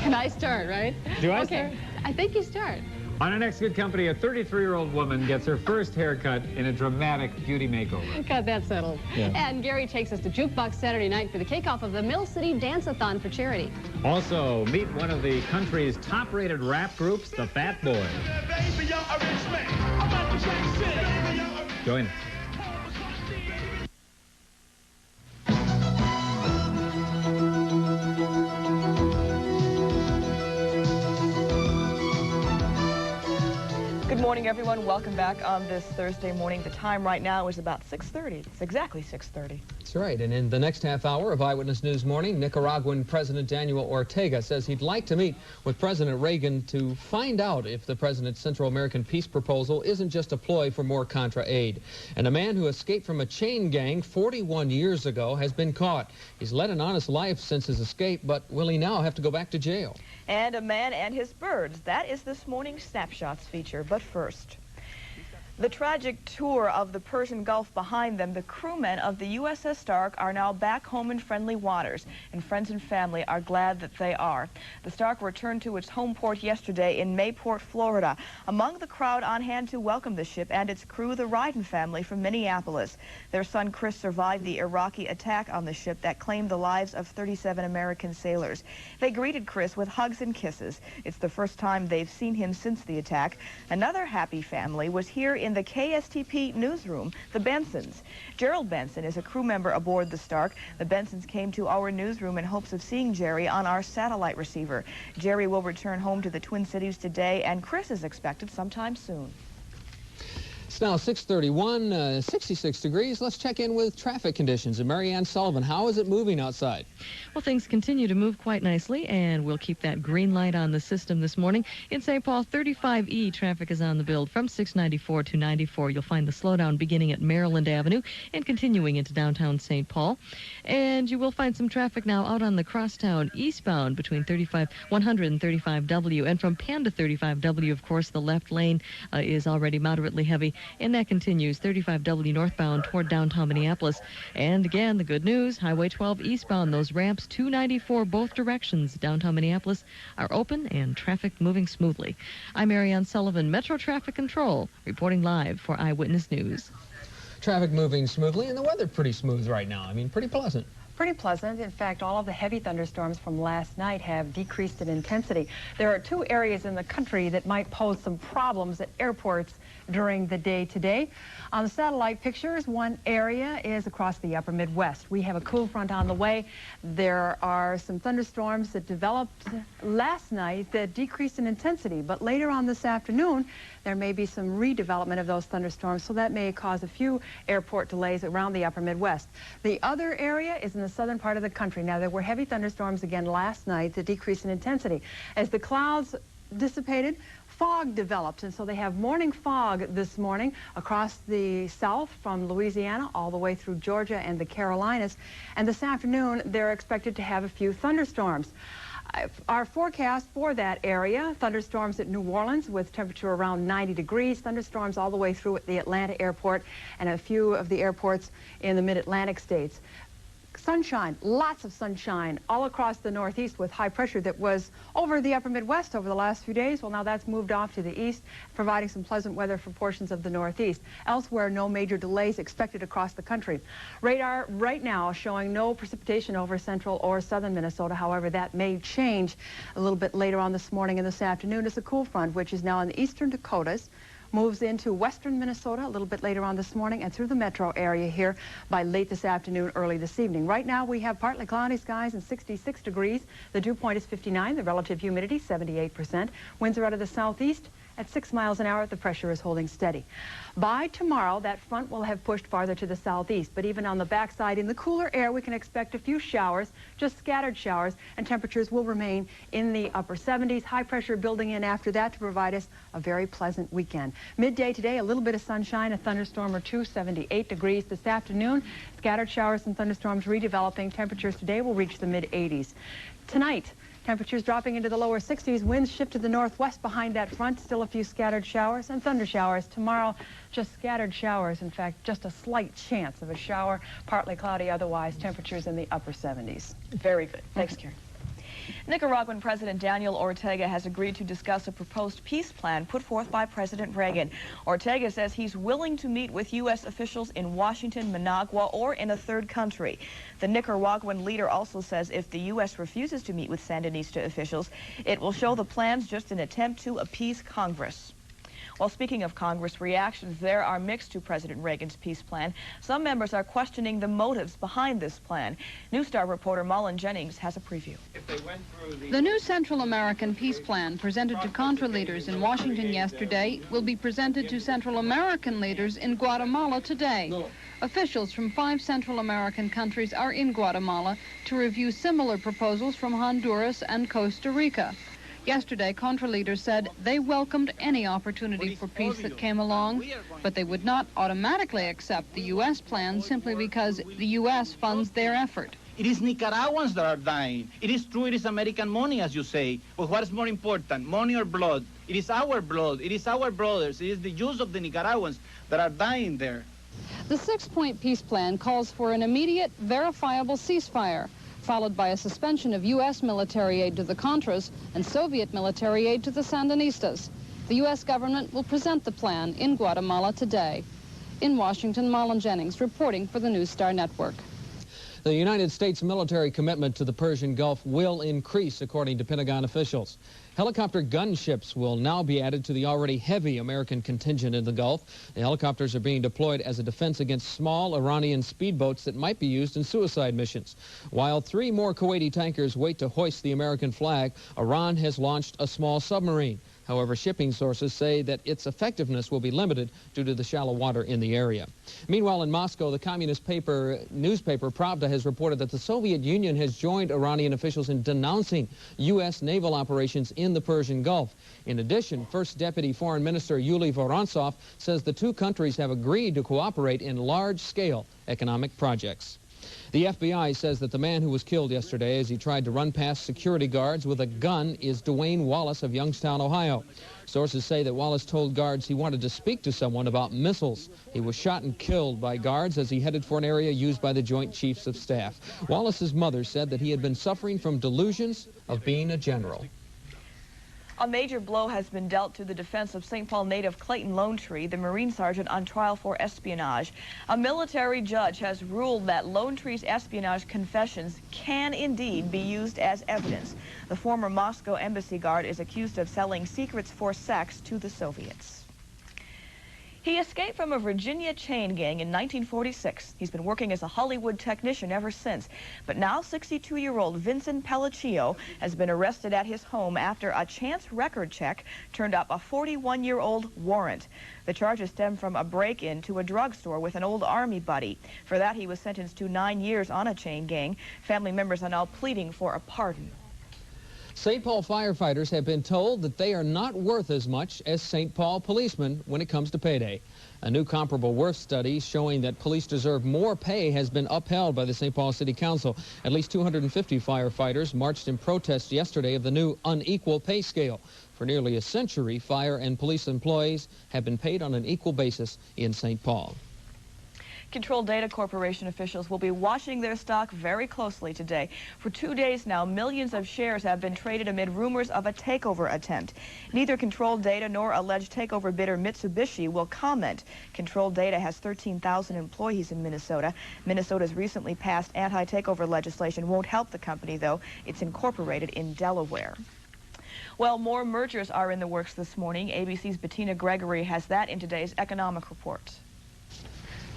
Can I start, right? Do I start? I think you start. On our next Good Company, a 33-year-old woman gets her first haircut in a dramatic beauty makeover. Got that settled. Yeah. And Gary takes us to Jukebox Saturday night for the kickoff of the Mill City Dance-a-thon for charity. Also, meet one of the country's top-rated rap groups, the Fat Boys. Join us. morning, everyone. Welcome back on this Thursday morning. The time right now is about 6:30. It's exactly 6:30. That's right. And in the next half hour of Eyewitness News Morning, Nicaraguan President Daniel Ortega says he'd like to meet with President Reagan to find out if the president's Central American peace proposal isn't just a ploy for more Contra aid. And a man who escaped from a chain gang 41 years ago has been caught. He's led an honest life since his escape, but will he now have to go back to jail? And a man and his birds. That is this morning's Snapshots feature. But first, the tragic tour of the Persian Gulf behind them, the crewmen of the USS Stark are now back home in friendly waters, and friends and family are glad that they are. The Stark returned to its home port yesterday in Mayport, Florida. Among the crowd on hand to welcome the ship and its crew, the Ryden family from Minneapolis. Their son Chris survived the Iraqi attack on the ship that claimed the lives of 37 American sailors. They greeted Chris with hugs and kisses. It's the first time they've seen him since the attack. Another happy family was here in the KSTP newsroom, the Bensons. Gerald Benson is a crew member aboard the Stark. The Bensons came to our newsroom in hopes of seeing Jerry on our satellite receiver. Jerry will return home to the Twin Cities today, and Chris is expected sometime soon. It's now 6:31, 66 degrees. Let's check in with traffic conditions. And Marianne Sullivan, how is it moving outside? Well, things continue to move quite nicely, and we'll keep that green light on the system this morning. In St. Paul, 35E traffic is on the build from 694 to 94. You'll find the slowdown beginning at Maryland Avenue and continuing into downtown St. Paul. And you will find some traffic now out on the crosstown eastbound between 100 and 35W. And from Pan to 35W, of course, the left lane is already moderately heavy. And that continues 35W northbound toward downtown Minneapolis. And again, the good news, Highway 12 eastbound, those ramps 294 both directions downtown Minneapolis are open and traffic moving smoothly. I'm Marianne Sullivan, Metro Traffic Control, reporting live for Eyewitness News. Traffic moving smoothly, and the weather pretty smooth right now. I mean, pretty pleasant. Pretty pleasant. In fact, all of the heavy thunderstorms from last night have decreased in intensity. There are two areas in the country that might pose some problems at airports during the day today. On the satellite pictures, one area is across the upper Midwest. We have a cool front on the way. There are some thunderstorms that developed last night that decreased in intensity, but later on this afternoon, there may be some redevelopment of those thunderstorms, so that may cause a few airport delays around the upper Midwest. The other area is in the southern part of the country. Now, there were heavy thunderstorms again last night that decreased in intensity. As the clouds dissipated, fog developed, and so they have morning fog this morning across the south from Louisiana all the way through Georgia and the Carolinas. And this afternoon, they're expected to have a few thunderstorms. Our forecast for that area, thunderstorms at New Orleans with temperature around 90 degrees, thunderstorms all the way through at the Atlanta airport and a few of the airports in the mid-Atlantic states. Sunshine, lots of sunshine all across the Northeast with high pressure that was over the upper Midwest over the last few days. Well, now that's moved off to the east, providing some pleasant weather for portions of the Northeast. Elsewhere, no major delays expected across the country. Radar right now showing no precipitation over central or southern Minnesota. However, that may change a little bit later on this morning and this afternoon as a cool front, which is now in the eastern Dakotas, moves into western Minnesota a little bit later on this morning and through the metro area here by late this afternoon, early this evening. Right now we have partly cloudy skies and 66 degrees. The dew point is 59, the relative humidity 78%. Winds are out of the southeast at 6 miles an hour. The pressure is holding steady. By tomorrow, that front will have pushed farther to the southeast, but even on the backside in the cooler air, we can expect a few showers, just scattered showers, and temperatures will remain in the upper 70s. High pressure building in after that to provide us a very pleasant weekend. Midday today, a little bit of sunshine, a thunderstorm or two, 78 degrees. This afternoon, scattered showers and thunderstorms redeveloping. Temperatures today will reach the mid-80s. Tonight, temperatures dropping into the lower 60s. Winds shift to the northwest behind that front. Still a few scattered showers and thunder showers. Tomorrow, just scattered showers. In fact, just a slight chance of a shower. Partly cloudy otherwise. Temperatures in the upper 70s. Very good. Thanks, Karen. Nicaraguan President Daniel Ortega has agreed to discuss a proposed peace plan put forth by President Reagan. Ortega says he's willing to meet with U.S. officials in Washington, Managua, or in a third country. The Nicaraguan leader also says if the U.S. refuses to meet with Sandinista officials, it will show the plan's just an attempt to appease Congress. Well, speaking of Congress, reactions there are mixed to President Reagan's peace plan. Some members are questioning the motives behind this plan. News Star reporter Mullen Jennings has a preview. The new Central American peace plan presented to Contra leaders in Washington yesterday will be presented to Central American leaders in Guatemala today. Officials from 5 Central American countries are in Guatemala to review similar proposals from Honduras and Costa Rica. Yesterday, Contra leaders said they welcomed any opportunity for peace that came along, but they would not automatically accept the U.S. plan simply because the U.S. funds their effort. It is Nicaraguans that are dying. It is true, it is American money, as you say, but what is more important, money or blood? It is our blood, it is our brothers, it is the Jews of the Nicaraguans that are dying there. The 6-point peace plan calls for an immediate, verifiable ceasefire, followed by a suspension of U.S. military aid to the Contras and Soviet military aid to the Sandinistas. The U.S. government will present the plan in Guatemala today. In Washington, Mullen Jennings reporting for the News Star Network. The United States military commitment to the Persian Gulf will increase, according to Pentagon officials. Helicopter gunships will now be added to the already heavy American contingent in the Gulf. The helicopters are being deployed as a defense against small Iranian speedboats that might be used in suicide missions. While 3 more Kuwaiti tankers wait to hoist the American flag, Iran has launched a small submarine. However, shipping sources say that its effectiveness will be limited due to the shallow water in the area. Meanwhile, in Moscow, the communist newspaper Pravda has reported that the Soviet Union has joined Iranian officials in denouncing U.S. naval operations in the Persian Gulf. In addition, First Deputy Foreign Minister Yury Vorontsov says the 2 countries have agreed to cooperate in large-scale economic projects. The FBI says that the man who was killed yesterday as he tried to run past security guards with a gun is Dwayne Wallace of Youngstown, Ohio. Sources say that Wallace told guards he wanted to speak to someone about missiles. He was shot and killed by guards as he headed for an area used by the Joint Chiefs of Staff. Wallace's mother said that he had been suffering from delusions of being a general. A major blow has been dealt to the defense of St. Paul native Clayton Lonetree, the Marine Sergeant on trial for espionage. A military judge has ruled that Lonetree's espionage confessions can indeed be used as evidence. The former Moscow embassy guard is accused of selling secrets for sex to the Soviets. He escaped from a Virginia chain gang in 1946. He's been working as a Hollywood technician ever since. But now 62-year-old Vincent Pelliccio has been arrested at his home after a chance record check turned up a 41-year-old warrant. The charges stem from a break-in to a drugstore with an old Army buddy. For that, he was sentenced to 9 years on a chain gang. Family members are now pleading for a pardon. St. Paul firefighters have been told that they are not worth as much as St. Paul policemen when it comes to payday. A new comparable worth study showing that police deserve more pay has been upheld by the St. Paul City Council. At least 250 firefighters marched in protest yesterday of the new unequal pay scale. For nearly a century, fire and police employees have been paid on an equal basis in St. Paul. Control Data Corporation officials will be watching their stock very closely today. For 2 days now, millions of shares have been traded amid rumors of a takeover attempt. Neither Control Data nor alleged takeover bidder Mitsubishi will comment. Control Data has 13,000 employees in Minnesota. Minnesota's recently passed anti-takeover legislation won't help the company, though. It's incorporated in Delaware. Well, more mergers are in the works this morning. ABC's Bettina Gregory has that in today's economic report.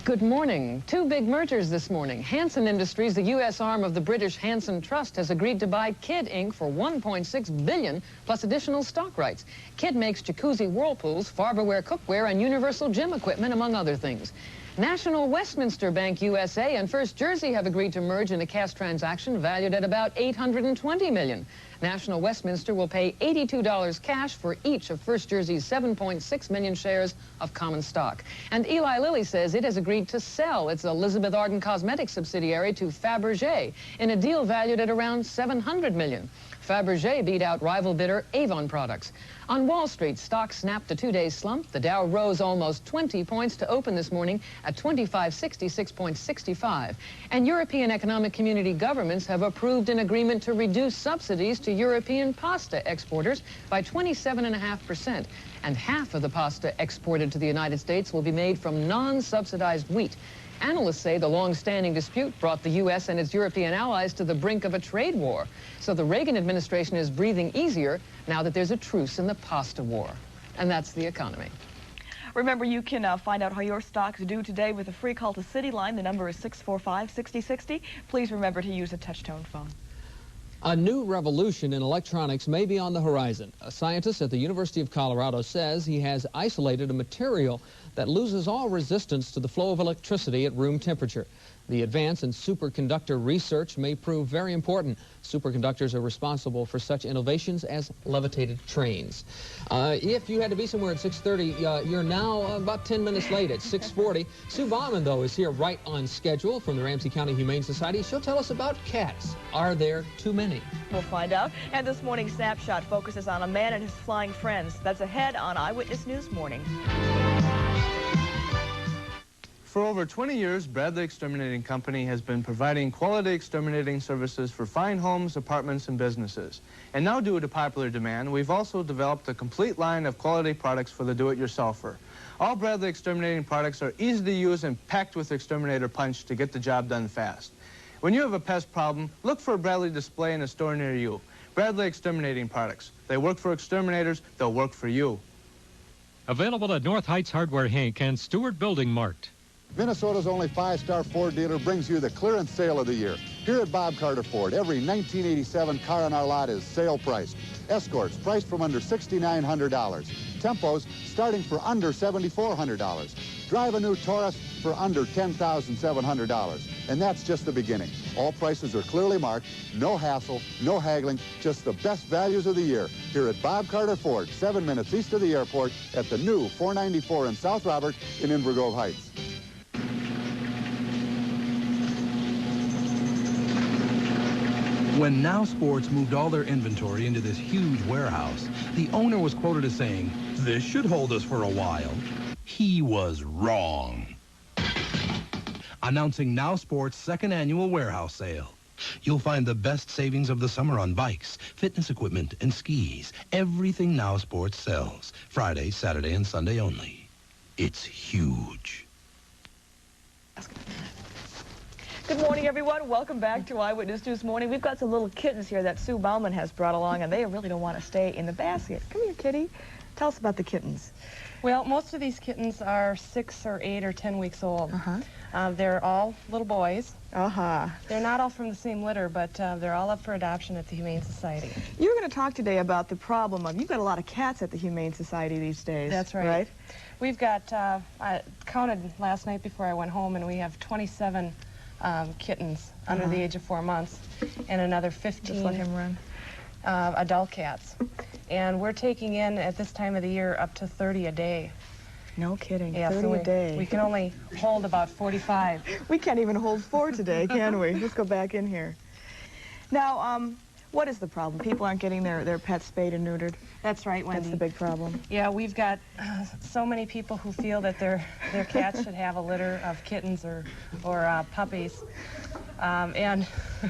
Good morning. 2 big mergers this morning. Hansen Industries, the U.S. arm of the British Hansen Trust, has agreed to buy Kidd Inc. for $1.6 billion plus additional stock rights. Kidd makes jacuzzi whirlpools, Farberware cookware, and universal gym equipment, among other things. National Westminster Bank USA and First Jersey have agreed to merge in a cash transaction valued at about $820 million. National Westminster will pay $82 cash for each of First Jersey's 7.6 million shares of common stock. And Eli Lilly says it has agreed to sell its Elizabeth Arden Cosmetics subsidiary to Fabergé in a deal valued at around $700 million. Fabergé beat out rival bidder Avon Products. On Wall Street, stocks snapped a 2-day slump. The Dow rose almost 20 points to open this morning at 2566.65. And European Economic Community governments have approved an agreement to reduce subsidies to European pasta exporters by 27.5%. And half of the pasta exported to the United States will be made from non-subsidized wheat. Analysts say the long-standing dispute brought the U.S. and its European allies to the brink of a trade war. So the Reagan administration is breathing easier now that there's a truce in the pasta war. And that's the economy. Remember, you can find out how your stocks do today with a free call to City Line. The number is 645-6060. Please remember to use a touch-tone phone. A new revolution in electronics may be on the horizon. A scientist at the University of Colorado says he has isolated a material that loses all resistance to the flow of electricity at room temperature. The advance in superconductor research may prove very important. Superconductors are responsible for such innovations as levitated trains. If you had to be somewhere at 6:30, you're now about 10 minutes late at 6:40. Sue Bauman, though, is here right on schedule from the Ramsey County Humane Society. She'll tell us about cats. Are there too many? We'll find out. And this morning's Snapshot focuses on a man and his flying friends. That's ahead on Eyewitness News Morning. For over 20 years, Bradley Exterminating Company has been providing quality exterminating services for fine homes, apartments, and businesses. And now, due to popular demand, we've also developed a complete line of quality products for the do-it-yourselfer. All Bradley Exterminating products are easy to use and packed with exterminator punch to get the job done fast. When you have a pest problem, look for a Bradley display in a store near you. Bradley Exterminating products. They work for exterminators, they'll work for you. Available at North Heights Hardware Inc. and Stewart Building Mart. Minnesota's only 5-star Ford dealer brings you the clearance sale of the year. Here at Bob Carter Ford, every 1987 car on our lot is sale priced. Escorts priced from under $6,900. Tempos starting for under $7,400. Drive a new Taurus for under $10,700. And that's just the beginning. All prices are clearly marked, no hassle, no haggling, just the best values of the year. Here at Bob Carter Ford, 7 minutes east of the airport at the new 494 in South Robert in Inver Grove Heights. When Now Sports moved all their inventory into this huge warehouse, the owner was quoted as saying, "This should hold us for a while." He was wrong. Announcing Now Sports' second annual warehouse sale. You'll find the best savings of the summer on bikes, fitness equipment, and skis. Everything Now Sports sells. Friday, Saturday, and Sunday only. It's huge. Good morning, everyone. Welcome back to Eyewitness News Morning. We've got some little kittens here that Sue Bauman has brought along, and they really don't want to stay in the basket. Come here, kitty. Tell us about the kittens. Well, most of these kittens are 6 or 8 or 10 weeks old. They're all little boys. They're not all from the same litter, but they're all up for adoption at the Humane Society. You're going to talk today about the problem of, you've got a lot of cats at the Humane Society these days. That's right. We've got, I counted last night before I went home, and we have 27 kittens under the age of 4 months, and another 15 Just let him run. Adult cats. And we're taking in, at this time of the year, up to 30 a day. No kidding, yeah, 30 a day. We can only hold about 45. We can't even hold 4 today, can we? Let's go back in here. Now, what is the problem? People aren't getting their pets spayed and neutered? That's right, Wendy. That's the big problem. Yeah, we've got so many people who feel that their cats should have a litter of kittens or puppies. And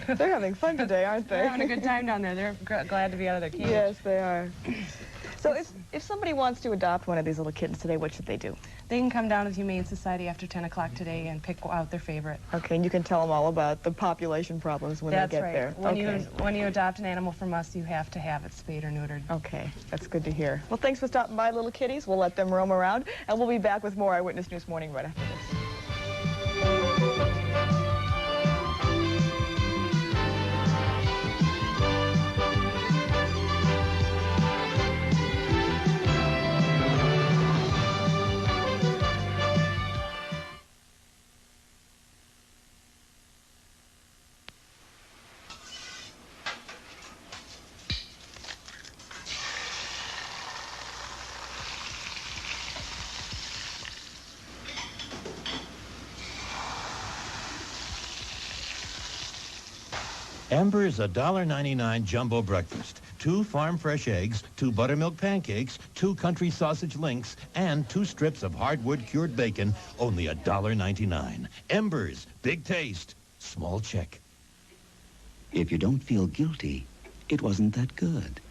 they're having fun today, aren't they? They're having a good time down there. They're glad to be out of their cage. Yes, they are. So if somebody wants to adopt one of these little kittens today, what should they do? They can come down to the Humane Society after 10 o'clock today and pick out their favorite. Okay, and you can tell them all about the population problems when they get there. When you adopt an animal from us, you have to have it spayed or neutered. Okay, that's good to hear. Well, thanks for stopping by, little kitties. We'll let them roam around, and we'll be back with more Eyewitness News Morning right after this. Amber's $1.99 jumbo breakfast. 2 farm-fresh eggs, 2 buttermilk pancakes, 2 country sausage links, and 2 strips of hardwood cured bacon, only $1.99. Embers, big taste, small check. If you don't feel guilty, it wasn't that good.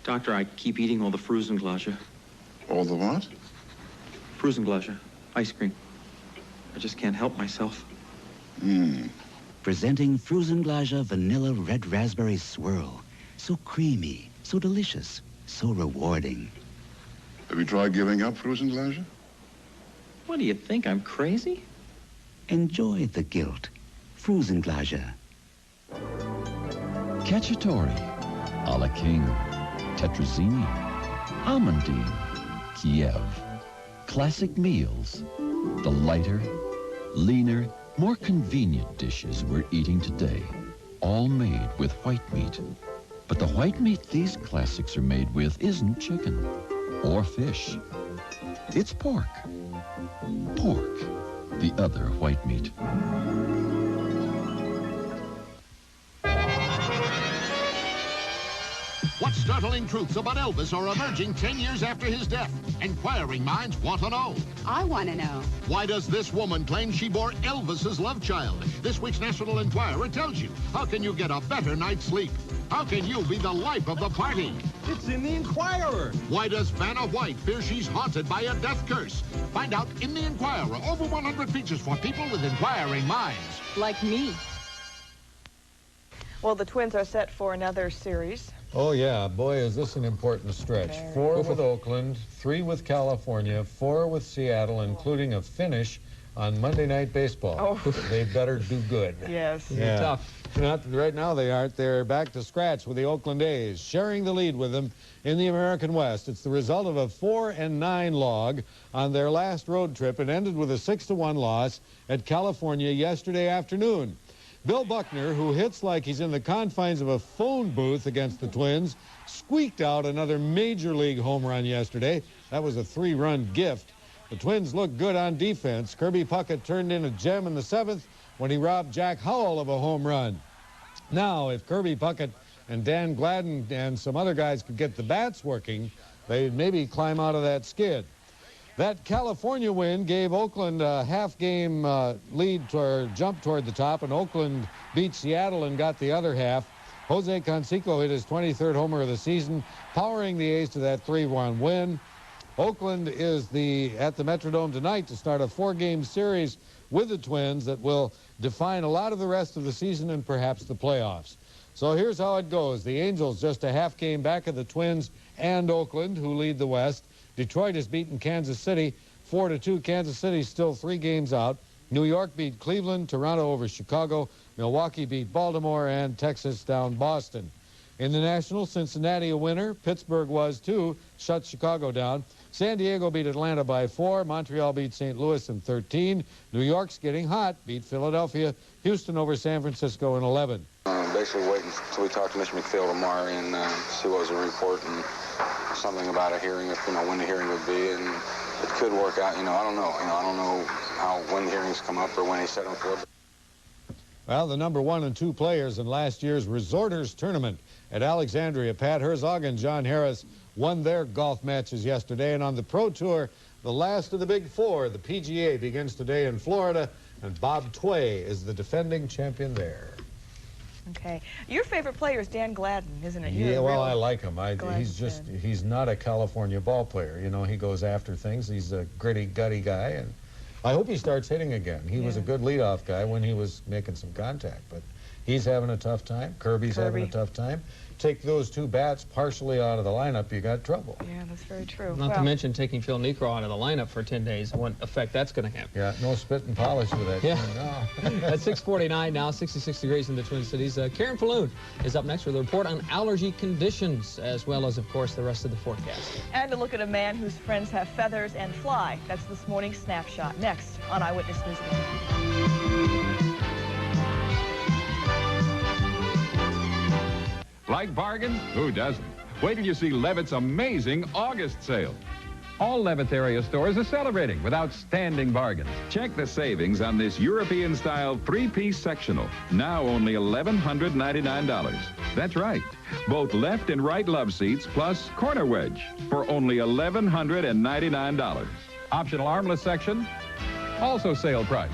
Doctor, I keep eating all the Frusenglasche. All the what? Frusenglasche. Ice cream. I just can't help myself. Presenting Frusenglasche Vanilla Red Raspberry Swirl. So creamy, so delicious, so rewarding. Have you tried giving up Frusenglasche? What do you think, I'm crazy? Enjoy the guilt. Frusenglasche. Cacciatore, a la King, Tetrazzini, Amandine, Kiev. Classic meals, the lighter, leaner, more convenient dishes we're eating today, all made with white meat. But the white meat these classics are made with isn't chicken or fish. It's pork. Pork, the other white meat. What startling truths about Elvis are emerging 10 years after his death? Inquiring minds want to know. I want to know. Why does this woman claim she bore Elvis's love child? This week's National Enquirer tells you. How can you get a better night's sleep? How can you be the life of the party? It's in the Enquirer. Why does Vanna White fear she's haunted by a death curse? Find out in the Enquirer. Over 100 features for people with inquiring minds. Like me. Well, the Twins are set for another series. Oh, yeah. Boy, is this an important stretch. 4 with Oakland, 3 with California, 4 with Seattle, including a finish on Monday Night Baseball. Oh. They better do good. Yes. Yeah. Tough. Right now they aren't. They're back to scratch with the Oakland A's, sharing the lead with them in the American West. It's the result of a 4-9 log on their last road trip. It ended with a 6-1 loss at California yesterday afternoon. Bill Buckner, who hits like he's in the confines of a phone booth against the Twins, squeaked out another major league home run yesterday. That was a 3-run gift. The Twins looked good on defense. Kirby Puckett turned in a gem in the 7th when he robbed Jack Howell of a home run. Now, if Kirby Puckett and Dan Gladden and some other guys could get the bats working, they'd maybe climb out of that skid. That California win gave Oakland a half-game lead jump toward the top, and Oakland beat Seattle and got the other half. Jose Canseco hit his 23rd homer of the season, powering the A's to that 3-1 win. Oakland is at the Metrodome tonight to start a 4-game series with the Twins that will define a lot of the rest of the season and perhaps the playoffs. So here's how it goes. The Angels just a half game back of the Twins and Oakland, who lead the West. Detroit has beaten Kansas City 4-2. Kansas City still 3 games out. New York beat Cleveland, Toronto over Chicago, Milwaukee beat Baltimore, and Texas down Boston. In the National, Cincinnati a winner. Pittsburgh was too, shut Chicago down. San Diego beat Atlanta by 4. Montreal beat St. Louis in 13. New York's getting hot, beat Philadelphia. Houston over San Francisco in 11. Basically waiting until we talk to Mr. McPhail tomorrow and see what was the report and something about a hearing, if when the hearing would be, and it could work out. I don't know. I don't know when the hearings come up or when they set them for. Well, the number 1 and 2 players in last year's Resorters Tournament at Alexandria, Pat Herzog and John Harris, won their golf matches yesterday. And on the Pro Tour, the last of the Big Four, the PGA, begins today in Florida, and Bob Tway is the defending champion there. Okay. Your favorite player is Dan Gladden, isn't it? Yeah, well, I like him. He's not a California ball player. He goes after things. He's a gritty, gutty guy, and I hope he starts hitting again. He was a good leadoff guy when he was making some contact, but he's having a tough time. Kirby's having a tough time. Take those 2 bats partially out of the lineup, you got trouble. Yeah, that's very true. Not to mention taking Phil Niekro out of the lineup for 10 days, what effect that's going to have. Yeah, no spit and polish with that. Yeah. No. At 6:49 now, 66 degrees in the Twin Cities. Karen Falloon is up next with a report on allergy conditions, as well as, of course, the rest of the forecast. And a look at a man whose friends have feathers and fly. That's this morning's Snapshot. Next on Eyewitness News. Like bargains? Who doesn't? Wait till you see Levitt's amazing August sale. All Levitt area stores are celebrating with outstanding bargains. Check the savings on this European-style 3-piece sectional. Now only $1,199. That's right. Both left and right love seats plus corner wedge for only $1,199. Optional armless section, also sale price.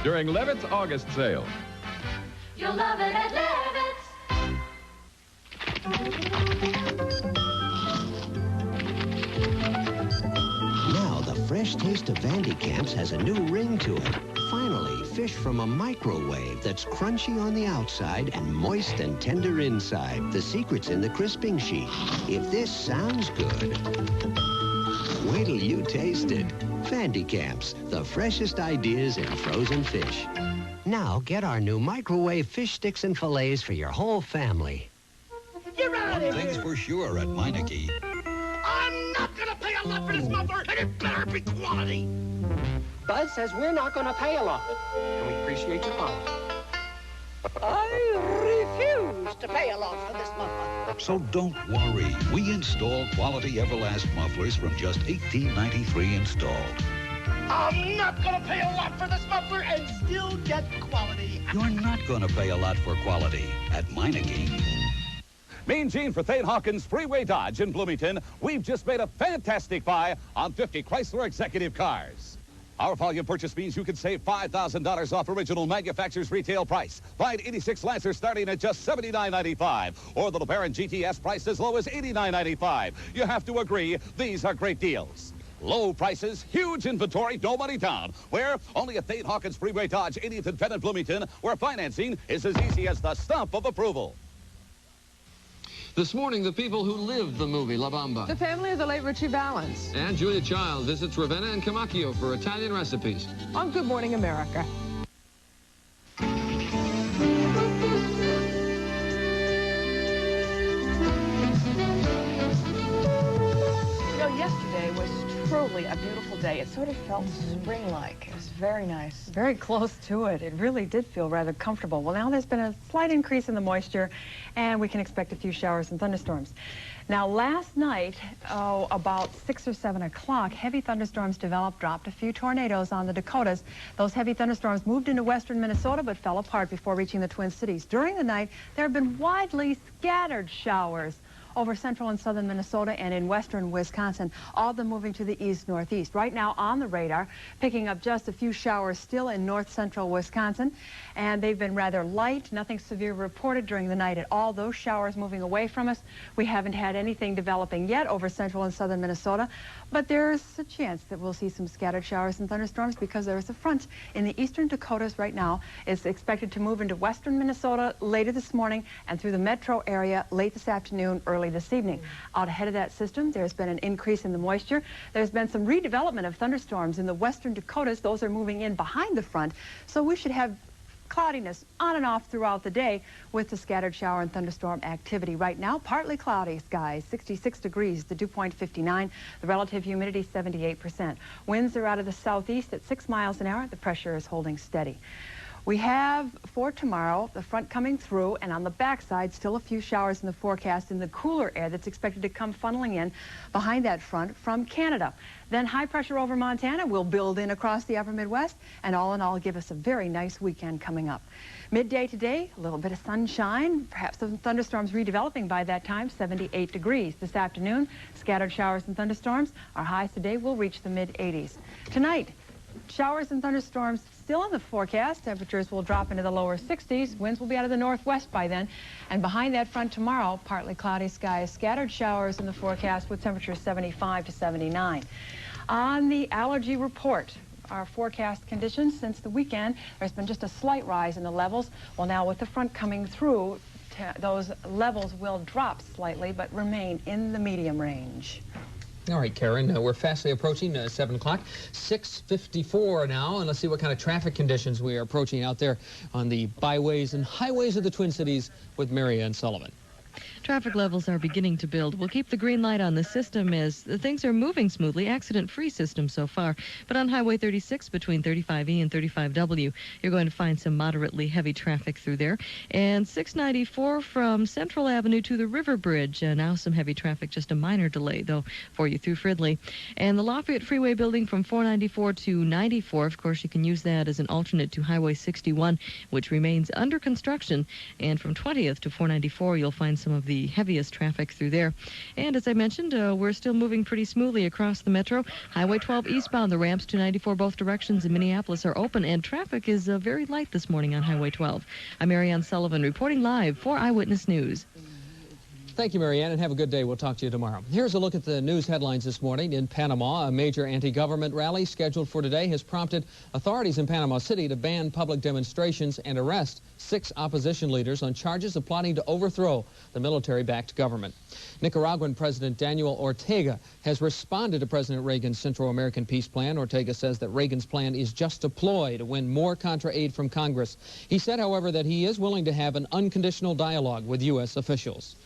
During Levitt's August sale. You'll love it at Levitt's. Now the fresh taste of Vandy Camps has a new ring to it. Finally, fish from a microwave that's crunchy on the outside and moist and tender inside. The secret's in the crisping sheet. If this sounds good, wait till you taste it. Vandy Camps, the freshest ideas in frozen fish. Now get our new microwave fish sticks and fillets for your whole family. You're out One thing's for sure at Meineke. I'm not going to pay a lot for this muffler, and it better be quality. Buzz says we're not going to pay a lot, and we appreciate your policy. I refuse to pay a lot for this muffler. So don't worry. We install quality Everlast mufflers from just $18.93 installed. I'm not going to pay a lot for this muffler and still get quality. You're not going to pay a lot for quality at Meineke. Mean Gene for Thane Hawkins Freeway Dodge in Bloomington. We've just made a fantastic buy on 50 Chrysler executive cars. Our volume purchase means you can save $5,000 off original manufacturer's retail price. Find 86 Lancer starting at just $79.95, or the LeBaron GTS priced as low as $89.95. You have to agree, these are great deals. Low prices, huge inventory, no money down. Where? Only at Thane Hawkins Freeway Dodge, 80th and Penn in Bloomington, where financing is as easy as the stamp of approval. This morning, the people who lived the movie La Bamba. The family of the late Richie Valens. And Julia Child visits Ravenna and Camacchio for Italian recipes. On Good Morning America. Yesterday was truly a beautiful day. It sort of felt spring-like. It was very nice. Very close to it. It really did feel rather comfortable. Well, now there's been a slight increase in the moisture, and we can expect a few showers and thunderstorms. Now, last night, about 6 or 7 o'clock, heavy thunderstorms developed, dropped a few tornadoes on the Dakotas. Those heavy thunderstorms moved into western Minnesota, but fell apart before reaching the Twin Cities. During the night, there have been widely scattered showers over central and southern Minnesota and in western Wisconsin, all of them moving to the east-northeast. Right now on the radar, picking up just a few showers still in north-central Wisconsin, and they've been rather light, nothing severe reported during the night at all. Those showers moving away from us. We haven't had anything developing yet over central and southern Minnesota, but there's a chance that we'll see some scattered showers and thunderstorms because there is a front in the eastern Dakotas right now. It's expected to move into western Minnesota later this morning and through the metro area late this afternoon, early this evening. Out ahead of that system, there's been an increase in the moisture. There's been some redevelopment of thunderstorms in the western Dakotas. Those are moving in behind the front, so we should have cloudiness on and off throughout the day with the scattered shower and thunderstorm activity. Right now, partly cloudy skies, 66 degrees, the dew point 59, the relative humidity 78%. Winds are out of the southeast at 6 miles an hour. The pressure is holding steady. We have, for tomorrow, the front coming through, and on the backside, still a few showers in the forecast in the cooler air that's expected to come funneling in behind that front from Canada. Then high pressure over Montana will build in across the upper Midwest, and all in all, give us a very nice weekend coming up. Midday today, a little bit of sunshine, perhaps some thunderstorms redeveloping by that time, 78 degrees. This afternoon, scattered showers and thunderstorms. Our highs today will reach the mid-80s. Tonight, showers and thunderstorms still in the forecast. Temperatures will drop into the lower 60s. Winds will be out of the northwest by then. And behind that front tomorrow, partly cloudy skies, scattered showers in the forecast with temperatures 75 to 79. On the allergy report, our forecast conditions since the weekend, there's been just a slight rise in the levels. Well, now with the front coming through, those levels will drop slightly but remain in the medium range. All right, Karen, we're fastly approaching 7 o'clock, 6:54 now, and let's see what kind of traffic conditions we are approaching out there on the byways and highways of the Twin Cities with Mary Ann Sullivan. Traffic levels are beginning to build. We'll keep the green light on the system as things are moving smoothly. Accident-free system so far. But on Highway 36 between 35E and 35W, you're going to find some moderately heavy traffic through there. And 694 from Central Avenue to the River Bridge. Now some heavy traffic, just a minor delay, though, for you through Fridley. And the Lafayette Freeway building from 494 to 94. Of course, you can use that as an alternate to Highway 61, which remains under construction. And from 20th to 494, you'll find some of the heaviest traffic through there. And as I mentioned, we're still moving pretty smoothly across the metro. Highway 12 eastbound, the ramps to 94 both directions in Minneapolis are open, and traffic is very light this morning on Highway 12. I'm Mary Ann Sullivan reporting live for Eyewitness News. Thank you, Marianne, and have a good day. We'll talk to you tomorrow. Here's a look at the news headlines this morning. In Panama, a major anti-government rally scheduled for today has prompted authorities in Panama City to ban public demonstrations and arrest 6 opposition leaders on charges of plotting to overthrow the military-backed government. Nicaraguan President Daniel Ortega has responded to President Reagan's Central American peace plan. Ortega says that Reagan's plan is just a ploy to win more Contra aid from Congress. He said, however, that he is willing to have an unconditional dialogue with U.S. officials.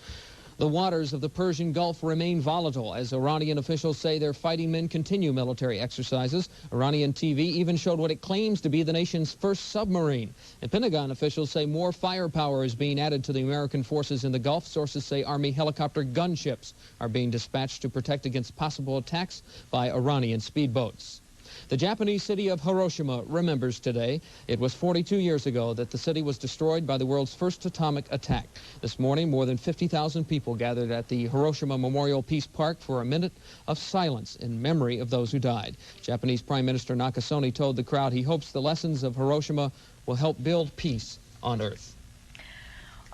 The waters of the Persian Gulf remain volatile as Iranian officials say their fighting men continue military exercises. Iranian TV even showed what it claims to be the nation's first submarine. And Pentagon officials say more firepower is being added to the American forces in the Gulf. Sources say Army helicopter gunships are being dispatched to protect against possible attacks by Iranian speedboats. The Japanese city of Hiroshima remembers today. It was 42 years ago that the city was destroyed by the world's first atomic attack. This morning, more than 50,000 people gathered at the Hiroshima Memorial Peace Park for a minute of silence in memory of those who died. Japanese Prime Minister Nakasone told the crowd he hopes the lessons of Hiroshima will help build peace on Earth.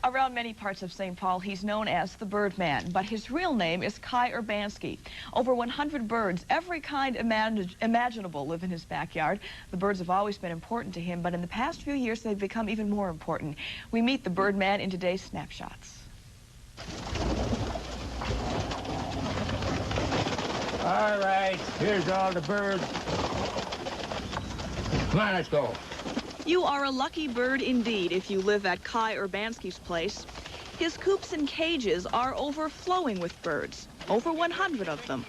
Around many parts of St. Paul, he's known as the Birdman, but his real name is Kai Urbanski. Over 100 birds, every kind imaginable, live in his backyard. The birds have always been important to him, but in the past few years, they've become even more important. We meet the Birdman in today's Snapshots. All right, here's all the birds. Come on, let's go. You are a lucky bird indeed if you live at Kai Urbanski's place. His coops and cages are overflowing with birds, over 100 of them.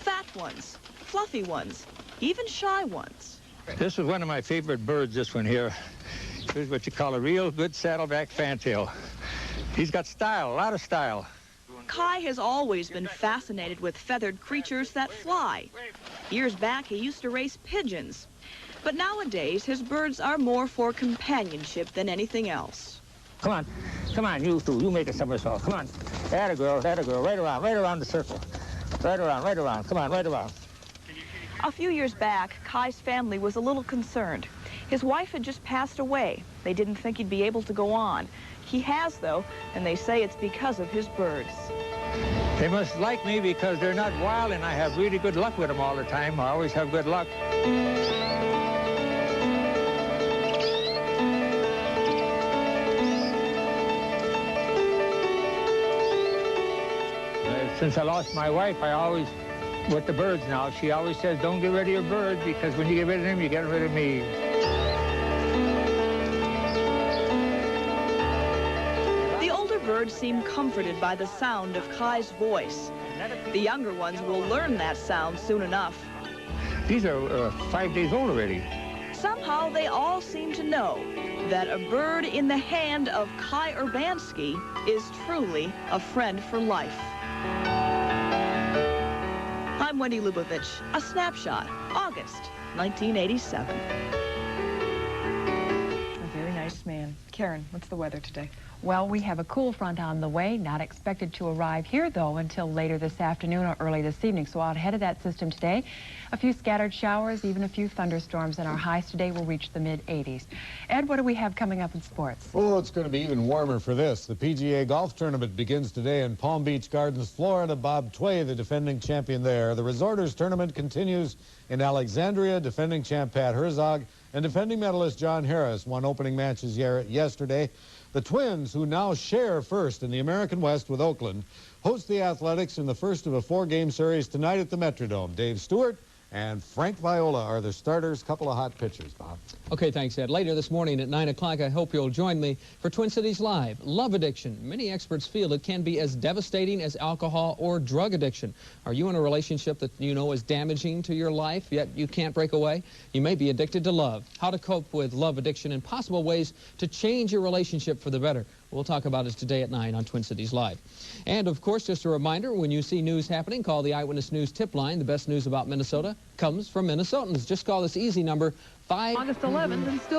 Fat ones, fluffy ones, even shy ones. This is one of my favorite birds, this one here. This is what you call a real good saddleback fantail. He's got style, a lot of style. Kai has always been fascinated with feathered creatures that fly. Years back, he used to race pigeons. But nowadays, his birds are more for companionship than anything else. Come on, you two, you make a somersault. Come on, that a girl, right around the circle. Right around, come on, right around. A few years back, Kai's family was a little concerned. His wife had just passed away. They didn't think he'd be able to go on. He has, though, and they say it's because of his birds. They must like me because they're not wild and I have really good luck with them all the time. I always have good luck. Since I lost my wife, with the birds now, she always says, don't get rid of your birds, because when you get rid of them, you get rid of me. The older birds seem comforted by the sound of Kai's voice. The younger ones will learn that sound soon enough. These are 5 days old already. Somehow they all seem to know that a bird in the hand of Kai Urbanski is truly a friend for life. I'm Wendy Lubavitch. A snapshot, August 1987. A very nice man. Karen, what's the weather today? Well, we have a cool front on the way, not expected to arrive here, though, until later this afternoon or early this evening. So out ahead of that system today, a few scattered showers, even a few thunderstorms, and our highs today will reach the mid-80s. Ed, what do we have coming up in sports? Oh, it's going to be even warmer for this. The PGA Golf Tournament begins today in Palm Beach Gardens, Florida. Bob Tway, the defending champion there. The Resorters Tournament continues in Alexandria. Defending champ Pat Herzog and defending medalist John Harris won opening matches yesterday. The Twins, who now share first in the American West with Oakland, host the Athletics in the first of a 4-game series tonight at the Metrodome. Dave Stewart and Frank Viola are the starters. Couple of hot pitchers, Bob. Okay, thanks, Ed. Later this morning at 9 o'clock, I hope you'll join me for Twin Cities Live. Love addiction. Many experts feel it can be as devastating as alcohol or drug addiction. Are you in a relationship that you know is damaging to your life, yet you can't break away? You may be addicted to love. How to cope with love addiction and possible ways to change your relationship for the better. We'll talk about it today at 9 on Twin Cities Live. And, of course, just a reminder, when you see news happening, call the Eyewitness News tip line. The best news about Minnesota comes from Minnesotans. Just call this easy number 5... August 11th and still